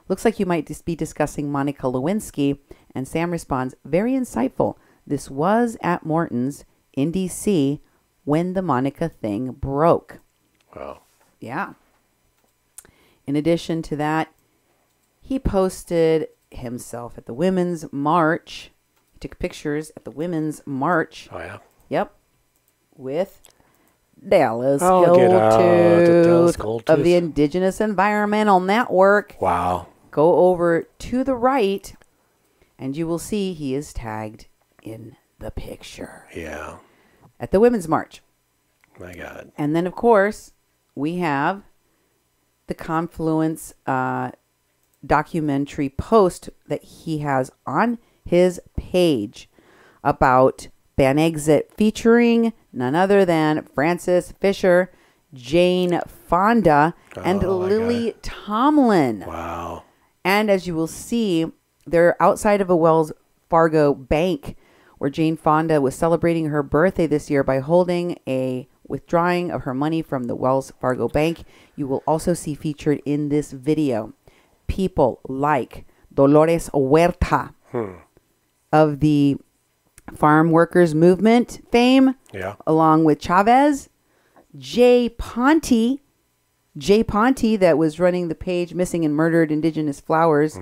looks like you might be discussing Monica Lewinsky. And Sam responds, very insightful. This was at Morton's in D.C. when the Monica thing broke. Wow. Yeah. In addition to that, he posted himself at the Women's March. He took pictures at the Women's March. Oh, yeah? Yep. With Dallas Goldtooth of the Indigenous Environmental Network. Wow. Go over to the right, and you will see he is tagged in the picture. Yeah. At the Women's March. My God. And then, of course, we have the Confluence documentary post that he has on his page about Ban Exit, featuring none other than Frances Fisher, Jane Fonda, and Lily Tomlin. Wow. And as you will see, they're outside of a Wells Fargo bank where Jane Fonda was celebrating her birthday this year by holding a withdrawing of her money from the Wells Fargo bank. You will also see featured in this video people like Dolores Huerta of the farm workers movement fame, along with Chavez, Jay Ponte that was running the page Missing and Murdered Indigenous Flowers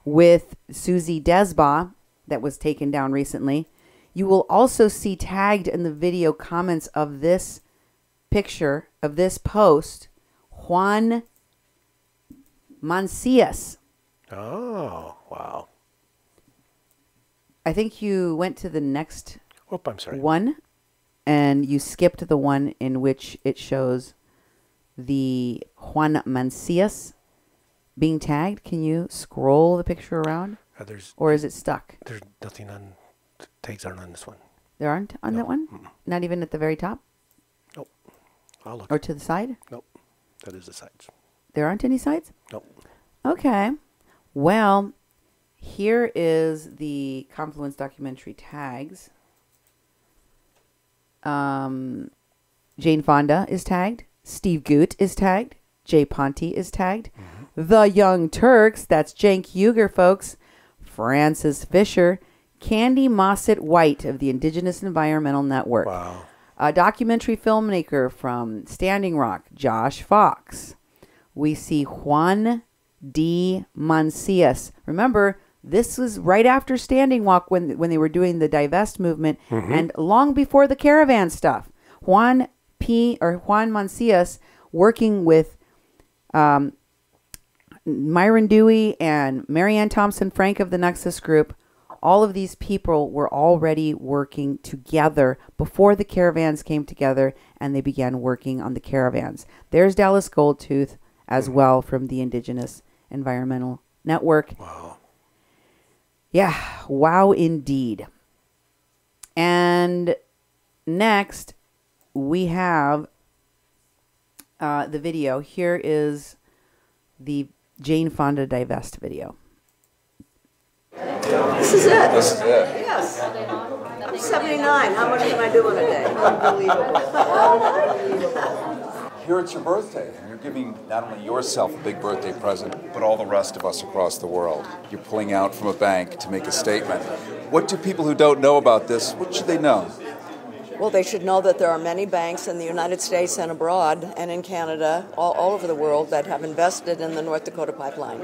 with Susie Desba that was taken down recently. You will also see tagged in the video comments of this picture, of this post, Juan Mancias. Oh, wow. I think you went to the next I'm one, and you skipped the one in which it shows the Juan Mancias being tagged. Can you scroll the picture around? Or is it stuck? There's nothing on, tags aren't on this one. There aren't on that one? Not even at the very top? Nope. I'll look. Or to the side? Nope. That is the sides. There aren't any sides? Nope. Okay. Well, here is the Confluence documentary tags. Jane Fonda is tagged. Steve Gute is tagged. Jay Ponte is tagged. The Young Turks, that's Cenk Uygur, folks. Frances Fisher. Candy Mossett White of the Indigenous Environmental Network. Wow. A documentary filmmaker from Standing Rock, Josh Fox. We see Juan D. Mancias. Remember, this was right after Standing Rock when they were doing the divest movement and long before the caravan stuff. Juan Mancias working with Myron Dewey and Marianne Thompson Frank of the Nexus Group. All of these people were already working together before the caravans came together, and they began working on the caravans. There's Dallas Goldtooth as well from the Indigenous Environmental Network. Wow. Yeah, wow indeed. And next, we have the video. Here is the Jane Fonda divest video. This is it. This is it. Yes. I'm 79. How much can I do in a day? Unbelievable. Here it's your birthday, and you're giving not only yourself a big birthday present, but all the rest of us across the world. You're pulling out from a bank to make a statement. What do people who don't know about this, what should they know? Well, they should know that there are many banks in the United States and abroad and in Canada, all over the world, that have invested in the North Dakota pipeline,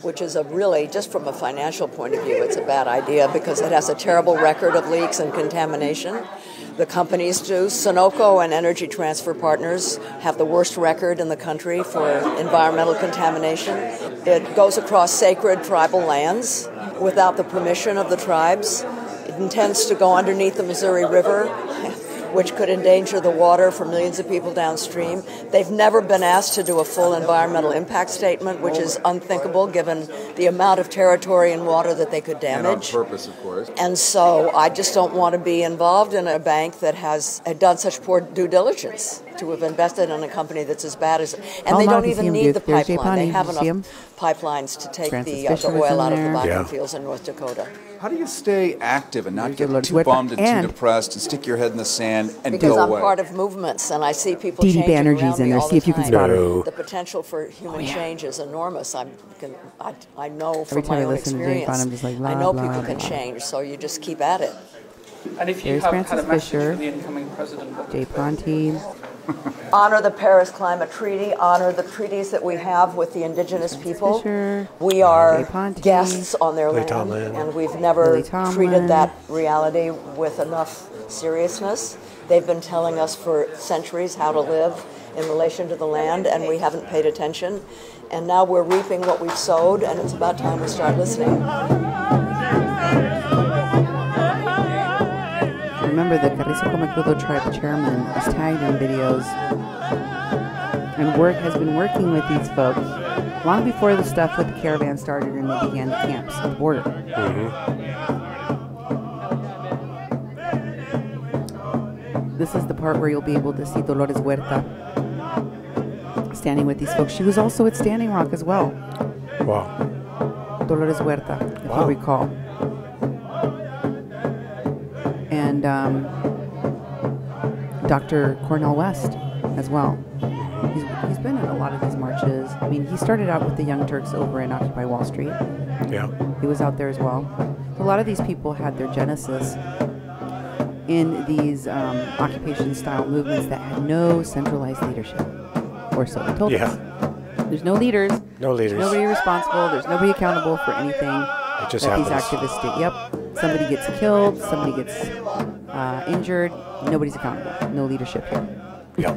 which is a really, just from a financial point of view, it's a bad idea because it has a terrible record of leaks and contamination. The companies do. Sunoco and Energy Transfer Partners have the worst record in the country for environmental contamination. It goes across sacred tribal lands without the permission of the tribes. It intends to go underneath the Missouri River, which could endanger the water for millions of people downstream. They've never been asked to do a full environmental impact statement, which is unthinkable given the amount of territory and water that they could damage. And on purpose, of course. And so I just don't want to be involved in a bank that has done such poor due diligence to have invested in a company that's as bad as... And they don't even need the pipeline. They have enough pipelines to take the oil out of the Bakken fields in North Dakota. How do you stay active and not get too bummed and too depressed and stick your head in the sand and because go I'm away? part of movements and I see people Dee Dee changing Banerjee's around in me there. all See the if you can time. spot her. The potential for human change is enormous. I know Every from time my I own listen to Jane experience. Fonda, I'm just like, blah, I know blah, people blah, can blah. change, so you just keep at it. And if you There's have Francis had a message Fisher, for the incoming president, what Jay Ponte. Honor the Paris Climate Treaty, honor the treaties that we have with the indigenous people. We are guests on their land, and we've never treated that reality with enough seriousness. They've been telling us for centuries how to live in relation to the land, and we haven't paid attention. And now we're reaping what we've sowed, and it's about time we start listening. Remember, the Carrizo Comecrudo tribe chairman is tagged in videos and has been working with these folks long before the stuff with the caravan started and they began the camps at the border. This is the part where you'll be able to see Dolores Huerta standing with these folks. She was also at Standing Rock as well. Wow. Dolores Huerta, if you recall. And Dr. Cornel West as well. He's been in a lot of these marches. I mean, he started out with the Young Turks over in Occupy Wall Street. Yeah. He was out there as well. A lot of these people had their genesis in these occupation-style movements that had no centralized leadership, or so they told us. There's no leaders. No leaders. There's nobody responsible. There's nobody accountable for anything It just that happens. these activists do. Yep. Somebody gets killed. Somebody gets injured. Nobody's accountable. No leadership here. Yep.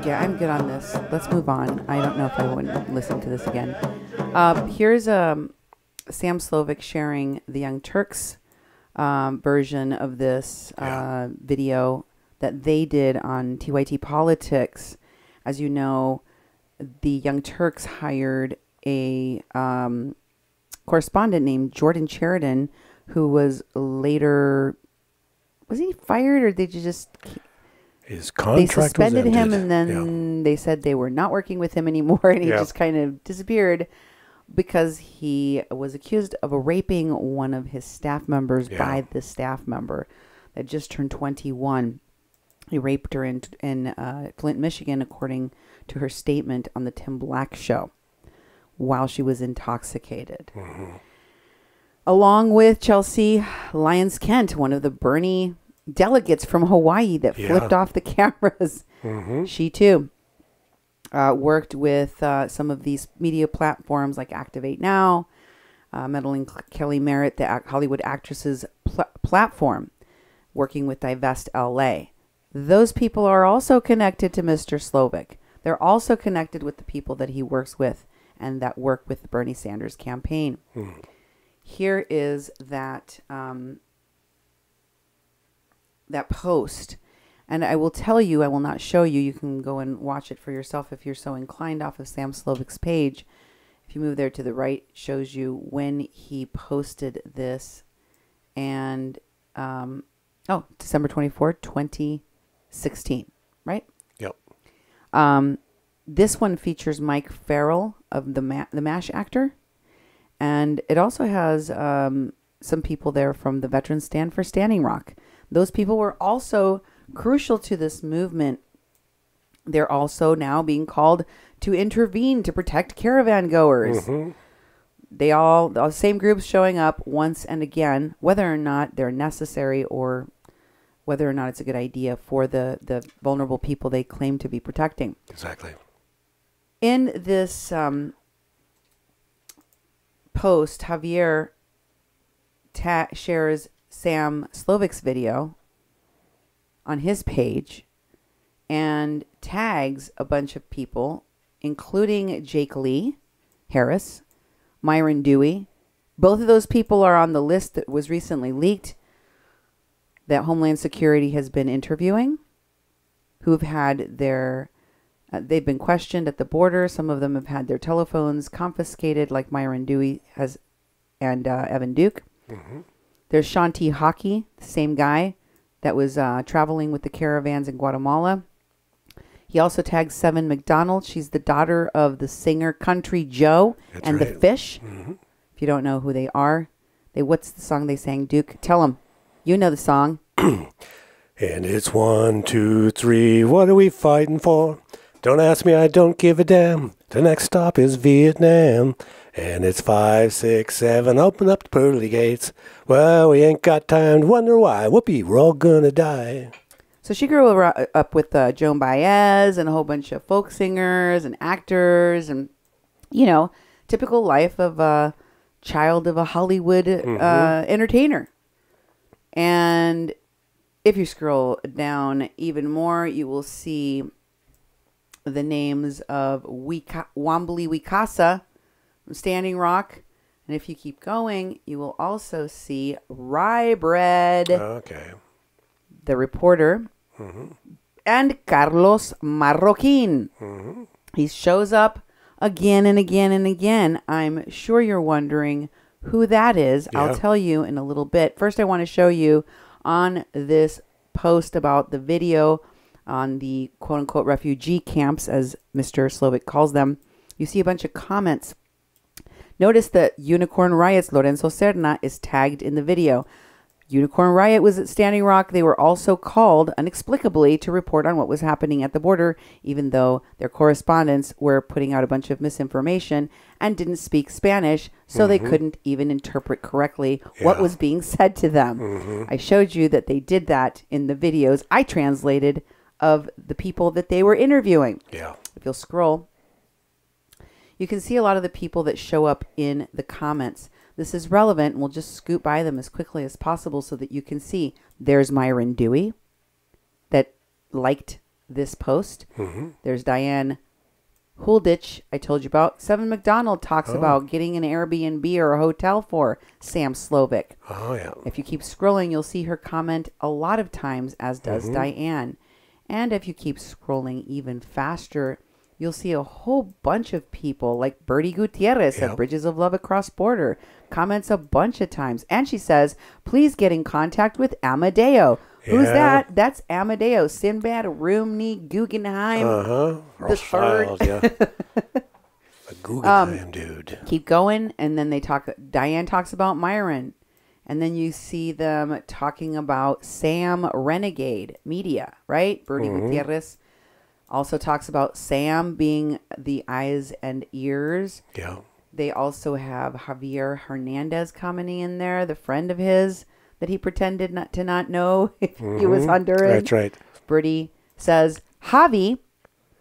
Yeah, I'm good on this. Let's move on. I don't know if I would listen to this again. Here's Sam Slovick sharing the Young Turks version of this video that they did on TYT Politics. As you know, the Young Turks hired a correspondent named Jordan Sheridan, who was later... Was he fired, or did you just... His contract they suspended was him, ended. and then they said they were not working with him anymore, and he just kind of disappeared because he was accused of raping one of his staff members by the staff member that just turned 21. He raped her in Flint, Michigan, according to her statement on the Tim Black Show, while she was intoxicated. Along with Chelsea Lyons-Kent, one of the Bernie delegates from Hawaii that flipped off the cameras. She too worked with some of these media platforms like Activate Now, meddling Kelly Merritt, the Hollywood Actresses platform, working with Divest LA. Those people are also connected to Mr. Slovick. They're also connected with the people that he works with and that work with the Bernie Sanders campaign. Here is that that post, and I will tell you, I will not show you. You can go and watch it for yourself if you're so inclined off of Sam Slovick's page. If you move there to the right, it shows you when he posted this, and December 24, 2016, right? Yep. This one features Mike Farrell of the MASH actor. And it also has some people there from the Veterans Stand for Standing Rock. Those people were also crucial to this movement. They're also now being called to intervene to protect caravan goers. They all, the same groups showing up once and again, whether or not they're necessary or whether or not it's a good idea for the vulnerable people they claim to be protecting. Exactly. In this... post, Javier shares Sam Slovick's video on his page and tags a bunch of people, including Jake Lee Harris, Myron Dewey. Both of those people are on the list that was recently leaked that Homeland Security has been interviewing, who have had their, they've been questioned at the border. Some of them have had their telephones confiscated, like Myron Dewey has, and Evan Duke. Mm-hmm. There's Shanti Hockey, the same guy that was traveling with the caravans in Guatemala. He also tags Seven McDonald. She's the daughter of the singer Country Joe and the Fish. Mm-hmm. If you don't know who they are, what's the song they sang, Duke? Tell them. You know the song. And it's 1, 2, 3. What are we fighting for? Don't ask me, I don't give a damn. The next stop is Vietnam. And it's 5, 6, 7. Open up the pearly gates. Well, we ain't got time to wonder why. Whoopee, we're all gonna die. So she grew up with Joan Baez and a whole bunch of folk singers and actors and, you know, typical life of a child of a Hollywood entertainer. And if you scroll down even more, you will see the names of Wambly Wicasa from Standing Rock. And if you keep going, you will also see Rye Bread, the reporter, and Carlos Marroquin. He shows up again and again and again. I'm sure you're wondering who that is. Yeah. I'll tell you in a little bit. First, I want to show you on this post about the video on the quote-unquote refugee camps, as Mr. Slovick calls them. You see a bunch of comments. Notice that Unicorn Riot's Lorenzo Serna is tagged in the video. Unicorn Riot was at Standing Rock. They were also called inexplicably to report on what was happening at the border, even though their correspondents were putting out a bunch of misinformation and didn't speak Spanish, so they couldn't even interpret correctly what was being said to them. I showed you that they did that in the videos I translated of the people that they were interviewing. Yeah. If you'll scroll, you can see a lot of the people that show up in the comments. This is relevant, and we'll just scoot by them as quickly as possible so that you can see. There's Myron Dewey that liked this post. There's Diane Huldich, I told you about. Seven McDonald talks about getting an Airbnb or a hotel for Sam Slovick. Oh, yeah. If you keep scrolling, you'll see her comment a lot of times, as does Diane. And if you keep scrolling even faster, you'll see a whole bunch of people like Bertie Gutierrez at Bridges of Love Across Border comments a bunch of times. And she says, please get in contact with Amadeo. Who's that? That's Amadeo. Sinbad, Rumney, Guggenheim. The third. A Guggenheim dude. Keep going. And then Diane talks about Myron. And then you see them talking about Sam Renegade Media, right? Bertie Gutierrez also talks about Sam being the eyes and ears. Yeah. They also have Javier Hernandez commenting in there, the friend of his that he pretended not to know if he was Honduran. That's right. Bertie says, Javi,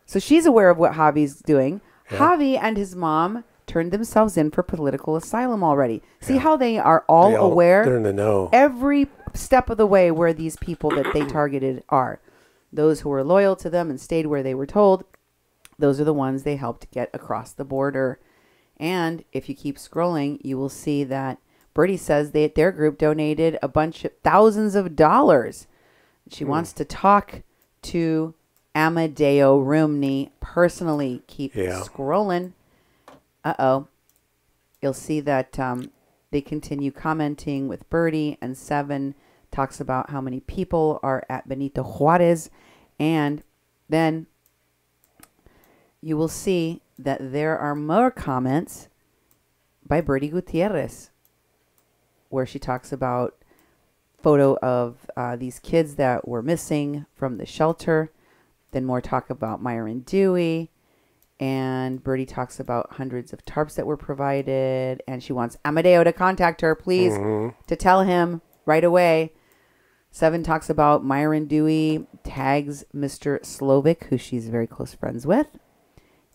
so she's aware of what Javi's doing. Yeah. Javi and his mom turned themselves in for political asylum already. See how they are all aware? They're in the know. Every step of the way where these people that they targeted are. Those who were loyal to them and stayed where they were told, those are the ones they helped get across the border. And if you keep scrolling, you will see that Bertie says their group donated a bunch of thousands of dollars. She wants to talk to Amadeo Rumney personally. Keep scrolling. You'll see that they continue commenting with Bertie, and Seven talks about how many people are at Benito Juarez. And then you will see that there are more comments by Bertie Gutierrez, where she talks about photo of these kids that were missing from the shelter. Then more talk about Myron Dewey. And Bertie talks about hundreds of tarps that were provided. And she wants Amadeo to contact her, please, to tell him right away. Seven talks about Myron Dewey, tags Mr. Slovick, who she's very close friends with.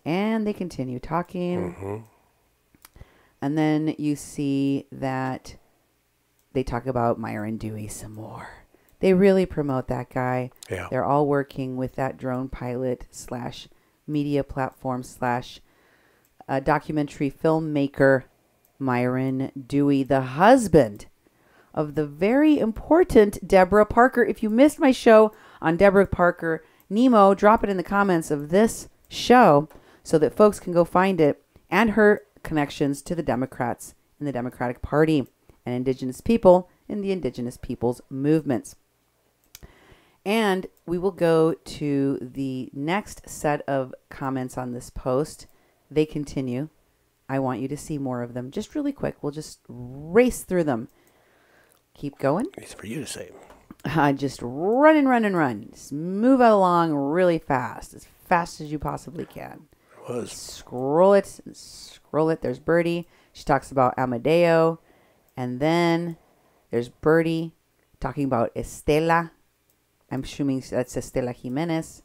And they continue talking. And then you see that they talk about Myron Dewey some more. They really promote that guy. Yeah. They're all working with that drone pilot / media platform / documentary filmmaker Myron Dewey, the husband of the very important Deborah Parker. If you missed my show on Deborah Parker, Nemo, drop it in the comments of this show so that folks can go find it, and her connections to the Democrats in the Democratic Party and indigenous people in the indigenous peoples movements. And we will go to the next set of comments on this post. They continue. I want you to see more of them. Just really quick. We'll just race through them. Keep going. It's for you to say. Just run and run and run. Just move along really fast as you possibly can. It was. Scroll it. There's Birdie. She talks about Amadeo. And then there's Birdie talking about Estela. I'm assuming that's Estela Jimenez.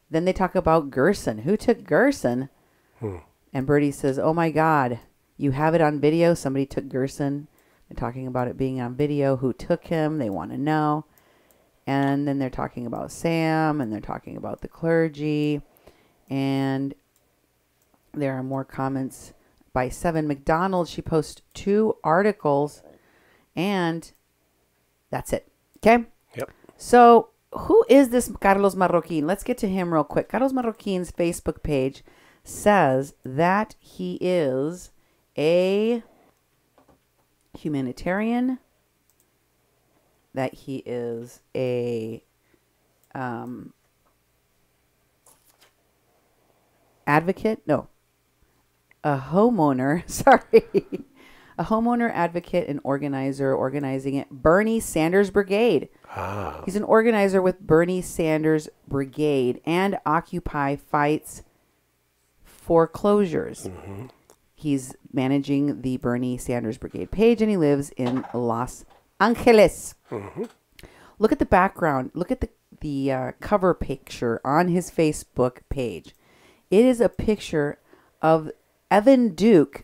Then they talk about Gerson. Who took Gerson? And Birdie says, oh my God, you have it on video. Somebody took Gerson. They're talking about it being on video. Who took him? They want to know. And then they're talking about Sam, and they're talking about the clergy. And there are more comments by Seven McDonald. She posts 2 articles, and that's it. Okay? Yep. So who is this Carlos Marroquin? Let's get to him real quick. Carlos Marroquin's Facebook page says that he is a humanitarian, that he is a advocate. No, a homeowner. Sorry. A homeowner, advocate, and organizer, organizing it. Bernie Sanders Brigade. Ah. He's an organizer with Bernie Sanders Brigade and Occupy fights foreclosures. Mm-hmm. He's managing the Bernie Sanders Brigade page, and he lives in Los Angeles. Mm-hmm. Look at the background. Look at the cover picture on his Facebook page. It is a picture of Evan Duke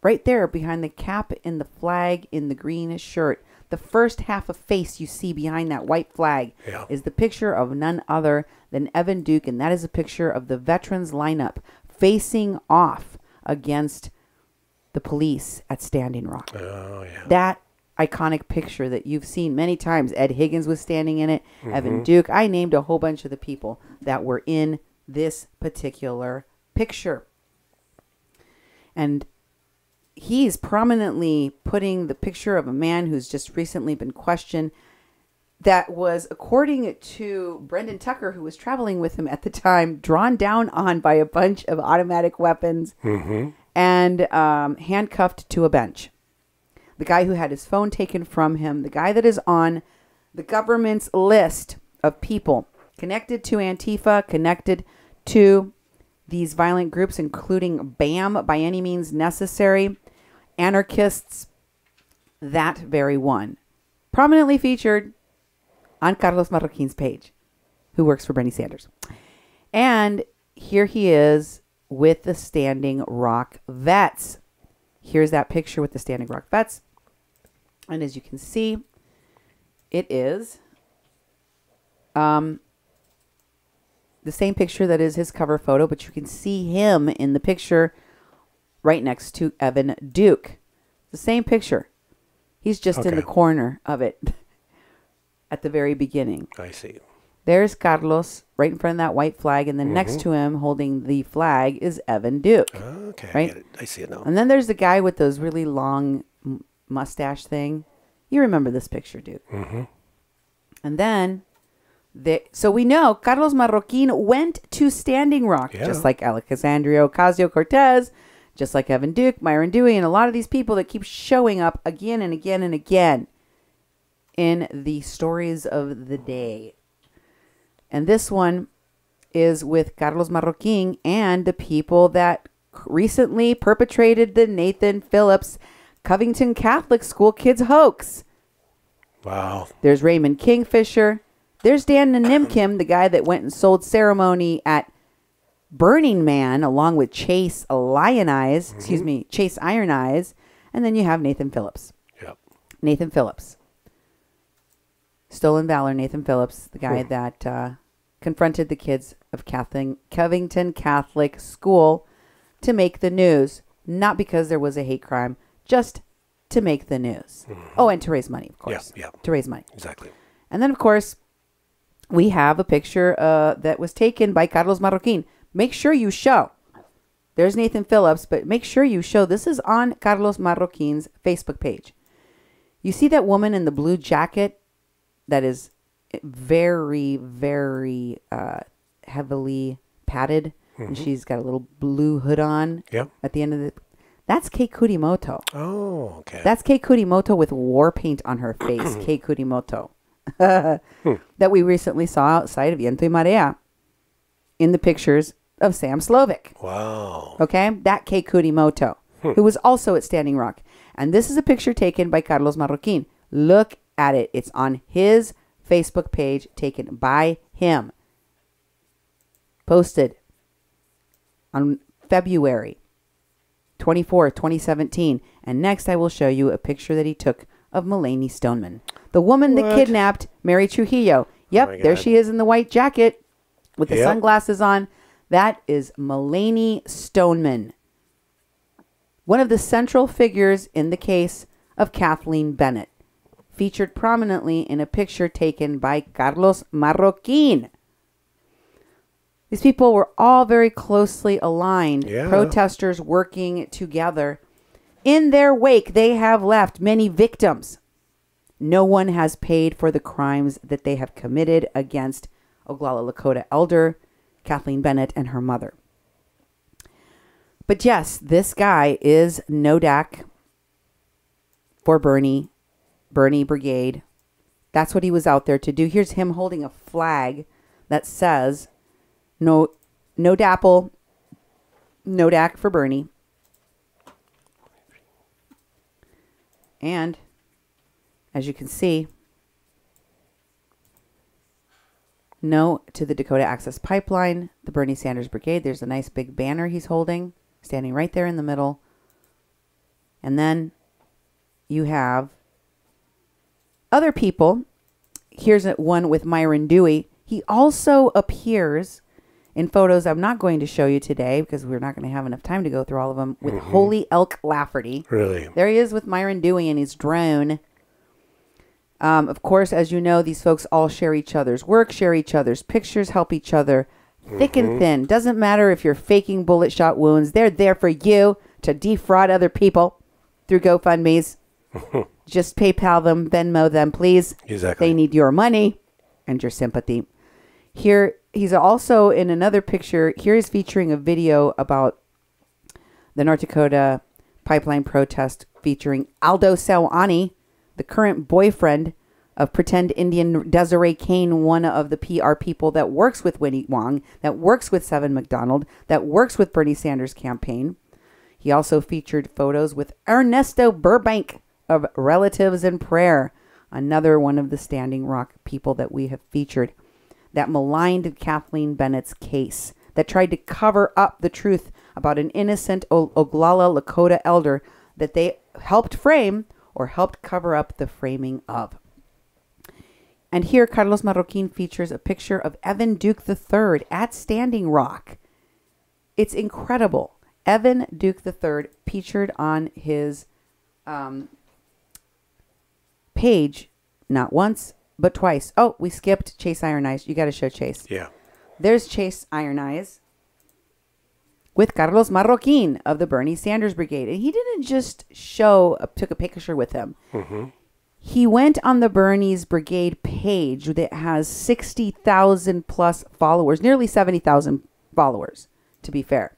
right there behind the cap in the flag in the green shirt. The first half of face you see behind that white flag is the picture of none other than Evan Duke, and that is a picture of the veterans lineup facing off against the police at Standing Rock. Oh, yeah. That iconic picture that you've seen many times. Ed Higgins was standing in it. Mm-hmm. Evan Duke. I named a whole bunch of the people that were in this particular picture. And he's prominently putting the picture of a man who's just recently been questioned, that was, according to Brendan Tucker, who was traveling with him at the time, drawn down on by a bunch of automatic weapons and handcuffed to a bench. The guy who had his phone taken from him, the guy that is on the government's list of people connected to Antifa, connected to these violent groups, including BAM, By Any Means Necessary, anarchists, that very one. Prominently featured on Carlos Marroquin's page, who works for Bernie Sanders. And here he is with the Standing Rock vets. Here's that picture with the Standing Rock vets. And as you can see, it is the same picture that is his cover photo, but you can see him in the picture right next to Evan Duke. The same picture. He's just in the corner of it at the very beginning. I see. There's Carlos right in front of that white flag, and then next to him holding the flag is Evan Duke. Okay, right? I get it. I see it now. And then there's the guy with those really long mustache thing. You remember this picture, Duke. Mm-hmm. And then, so we know Carlos Marroquin went to Standing Rock, just like Alexandria Ocasio-Cortez, just like Evan Duke, Myron Dewey, and a lot of these people that keep showing up again and again and again in the stories of the day. And this one is with Carlos Marroquin and the people that recently perpetrated the Nathan Phillips Covington Catholic School kids hoax. Wow. There's Raymond Kingfisher. There's Dan Nanimkim, the guy that went and sold ceremony at Burning Man, along with Chase Iron Eyes. And then you have Nathan Phillips. Yep. Nathan Phillips. Stolen Valor, Nathan Phillips, the guy that confronted the kids of Covington Catholic School to make the news. Not because there was a hate crime, just to make the news. Oh, and to raise money, of course. Yeah. To raise money. Exactly. And then, of course, we have a picture that was taken by Carlos Marroquin. Make sure you show. There's Nathan Phillips, but make sure you show. This is on Carlos Marroquin's Facebook page. You see that woman in the blue jacket that is very, very heavily padded, and she's got a little blue hood on at the end of the... That's Kei Kurimoto. Oh, okay. That's Kei Kurimoto with war paint on her face. Kei Kurimoto. That we recently saw outside of Viento y Marea in the pictures of Sam Slovick. Wow. Okay? That Kei Kurimoto, who was also at Standing Rock. And this is a picture taken by Carlos Marroquin. Look at it. It's on his Facebook page, taken by him. Posted on February 24th, 2017. And next I will show you a picture that he took of Mulaney Stoneman, the woman that kidnapped Mary Trujillo. Yep, there she is in the white jacket with the sunglasses on. That is Mulaney Stoneman, one of the central figures in the case of Kathleen Bennett, featured prominently in a picture taken by Carlos Marroquin. These people were all very closely aligned, protesters working together. In their wake, they have left many victims. No one has paid for the crimes that they have committed against Oglala Lakota elder Kathleen Bennett and her mother. But yes, this guy is NODAC for Bernie Brigade. That's what he was out there to do. Here's him holding a flag that says no DAPL, NODAC for Bernie. And as you can see, no to the Dakota Access Pipeline, the Bernie Sanders Brigade. There's a nice big banner he's holding, standing right there in the middle. And then you have other people. Here's one with Myron Dewey. He also appears in photos I'm not going to show you today because we're not going to have enough time to go through all of them, with Holy Elk Lafferty. Really? There he is with Myron Dewey in his drone. Of course, as you know, these folks all share each other's work, share each other's pictures, help each other thick and thin. Doesn't matter if you're faking bullet shot wounds. They're there for you to defraud other people through GoFundMes. Just PayPal them, Venmo them, please. Exactly. They need your money and your sympathy. Here, he's also in another picture. Here he's featuring a video about the North Dakota pipeline protest featuring Aldo Sawani, the current boyfriend of pretend Indian Desiree Kane, one of the PR people that works with Winnie Wong, that works with Seven McDonald, that works with Bernie Sanders' campaign. He also featured photos with Ernesto Burbank of Relatives in Prayer, another one of the Standing Rock people that we have featured, that maligned Kathleen Bennett's case, that tried to cover up the truth about an innocent Oglala Lakota elder that they helped frame or helped cover up the framing of. And here, Carlos Marroquin features a picture of Evan Duke III at Standing Rock. It's incredible. Evan Duke III featured on his page, not once, but twice. Oh, we skipped Chase Iron Eyes. You got to show Chase. Yeah. There's Chase Iron Eyes with Carlos Marroquin of the Bernie Sanders Brigade. And he didn't just took a picture with him. He went on the Bernie's Brigade page that has 60,000 plus followers, nearly 70,000 followers, to be fair.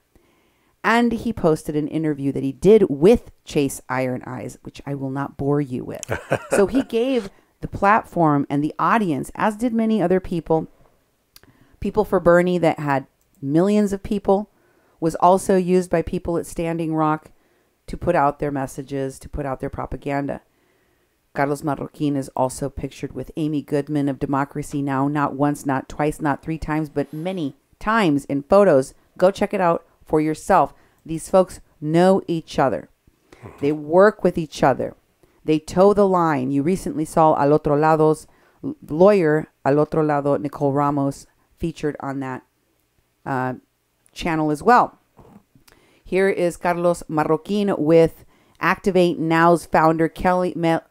And he posted an interview that he did with Chase Iron Eyes, which I will not bore you with. So he gave the platform and the audience, as did many other people for Bernie that had millions of people, was also used by people at Standing Rock to put out their messages, to put out their propaganda. Carlos Marroquin is also pictured with Amy Goodman of Democracy Now! Not once, not twice, not three times, but many times in photos. Go check it out for yourself. These folks know each other. They work with each other. They toe the line. You recently saw Al Otro Lado's lawyer, Al Otro Lado, Nicole Ramos, featured on that channel as well. Here is Carlos Marroquin with Activate Now's founder,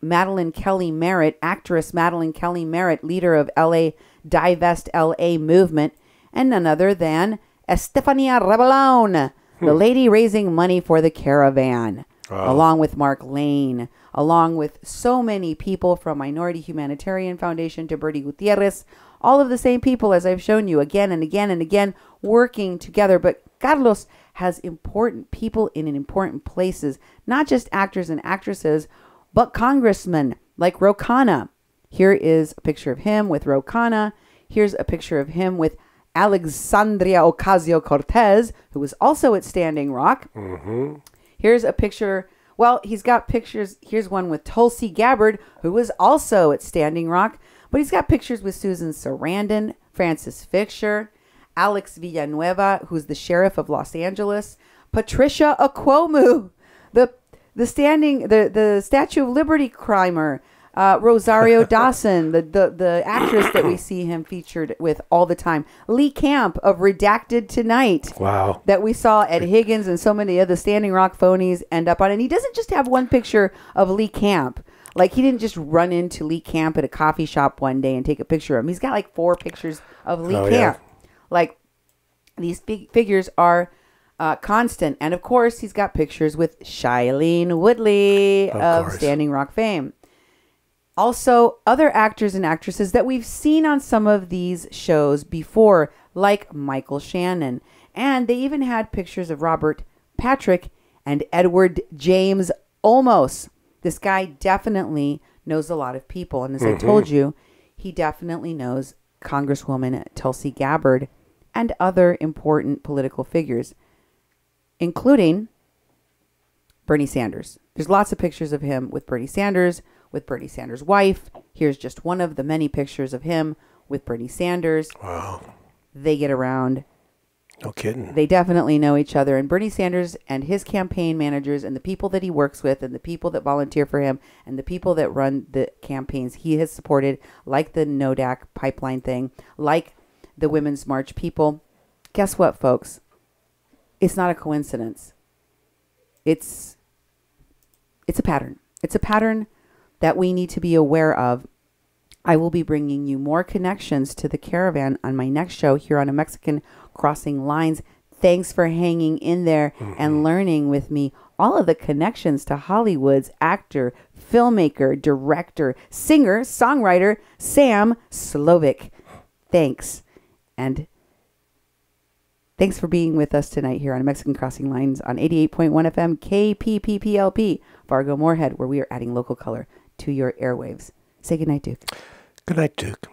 Madeline Kelly Merritt, actress Madeline Kelly Merritt, leader of LA Divest LA movement, and none other than Estefania Rebelón, the lady raising money for the Caravan, along with Mark Lane, along with so many people from Minority Humanitarian Foundation to Bertie Gutierrez, all of the same people as I've shown you again and again and again, working together. But Carlos has important people in important places, not just actors and actresses, but congressmen like Ro Khanna. Here is a picture of him with Ro Khanna. Here's a picture of him with Alexandria Ocasio-Cortez, who was also at Standing Rock. Here's a picture. Well, he's got pictures. Here's one with Tulsi Gabbard, who was also at Standing Rock. But he's got pictures with Susan Sarandon, Francis Fisher, Alex Villanueva, who's the sheriff of Los Angeles, Patricia Akwomu, the Statue of Liberty climber, Rosario Dawson, the actress that we see him featured with all the time, Lee Camp of Redacted Tonight, wow, that we saw at Higgins, and so many of the Standing Rock phonies end up on. And he doesn't just have one picture of Lee Camp. Like, he didn't just run into Lee Camp at a coffee shop one day and take a picture of him. He's got like 4 pictures of Lee Camp. Yeah. Like, these big figures are constant. And of course, he's got pictures with Shailene Woodley of Standing Rock fame. Also, other actors and actresses that we've seen on some of these shows before, like Michael Shannon. And they even had pictures of Robert Patrick and Edward James Olmos. This guy definitely knows a lot of people. And as I told you, he definitely knows Congresswoman Tulsi Gabbard and other important political figures, including Bernie Sanders. There's lots of pictures of him with Bernie Sanders' wife. Here's just one of the many pictures of him with Bernie Sanders. Wow. They get around. No kidding. They definitely know each other. And Bernie Sanders and his campaign managers and the people that he works with and the people that volunteer for him and the people that run the campaigns he has supported, like the NODAC pipeline thing, like the Women's March people. Guess what, folks? It's not a coincidence. It's a pattern. It's a pattern that we need to be aware of. I will be bringing you more connections to the Caravan on my next show here on A Mexican Crossing Lines. Thanks for hanging in there and learning with me all of the connections to Hollywood's actor, filmmaker, director, singer, songwriter, Sam Slovick. Thanks. And thanks for being with us tonight here on Mexican Crossing Lines on 88.1 FM KPPPLP, Fargo Moorhead, where we are adding local color to your airwaves. Say goodnight, Duke. Good night, Duke.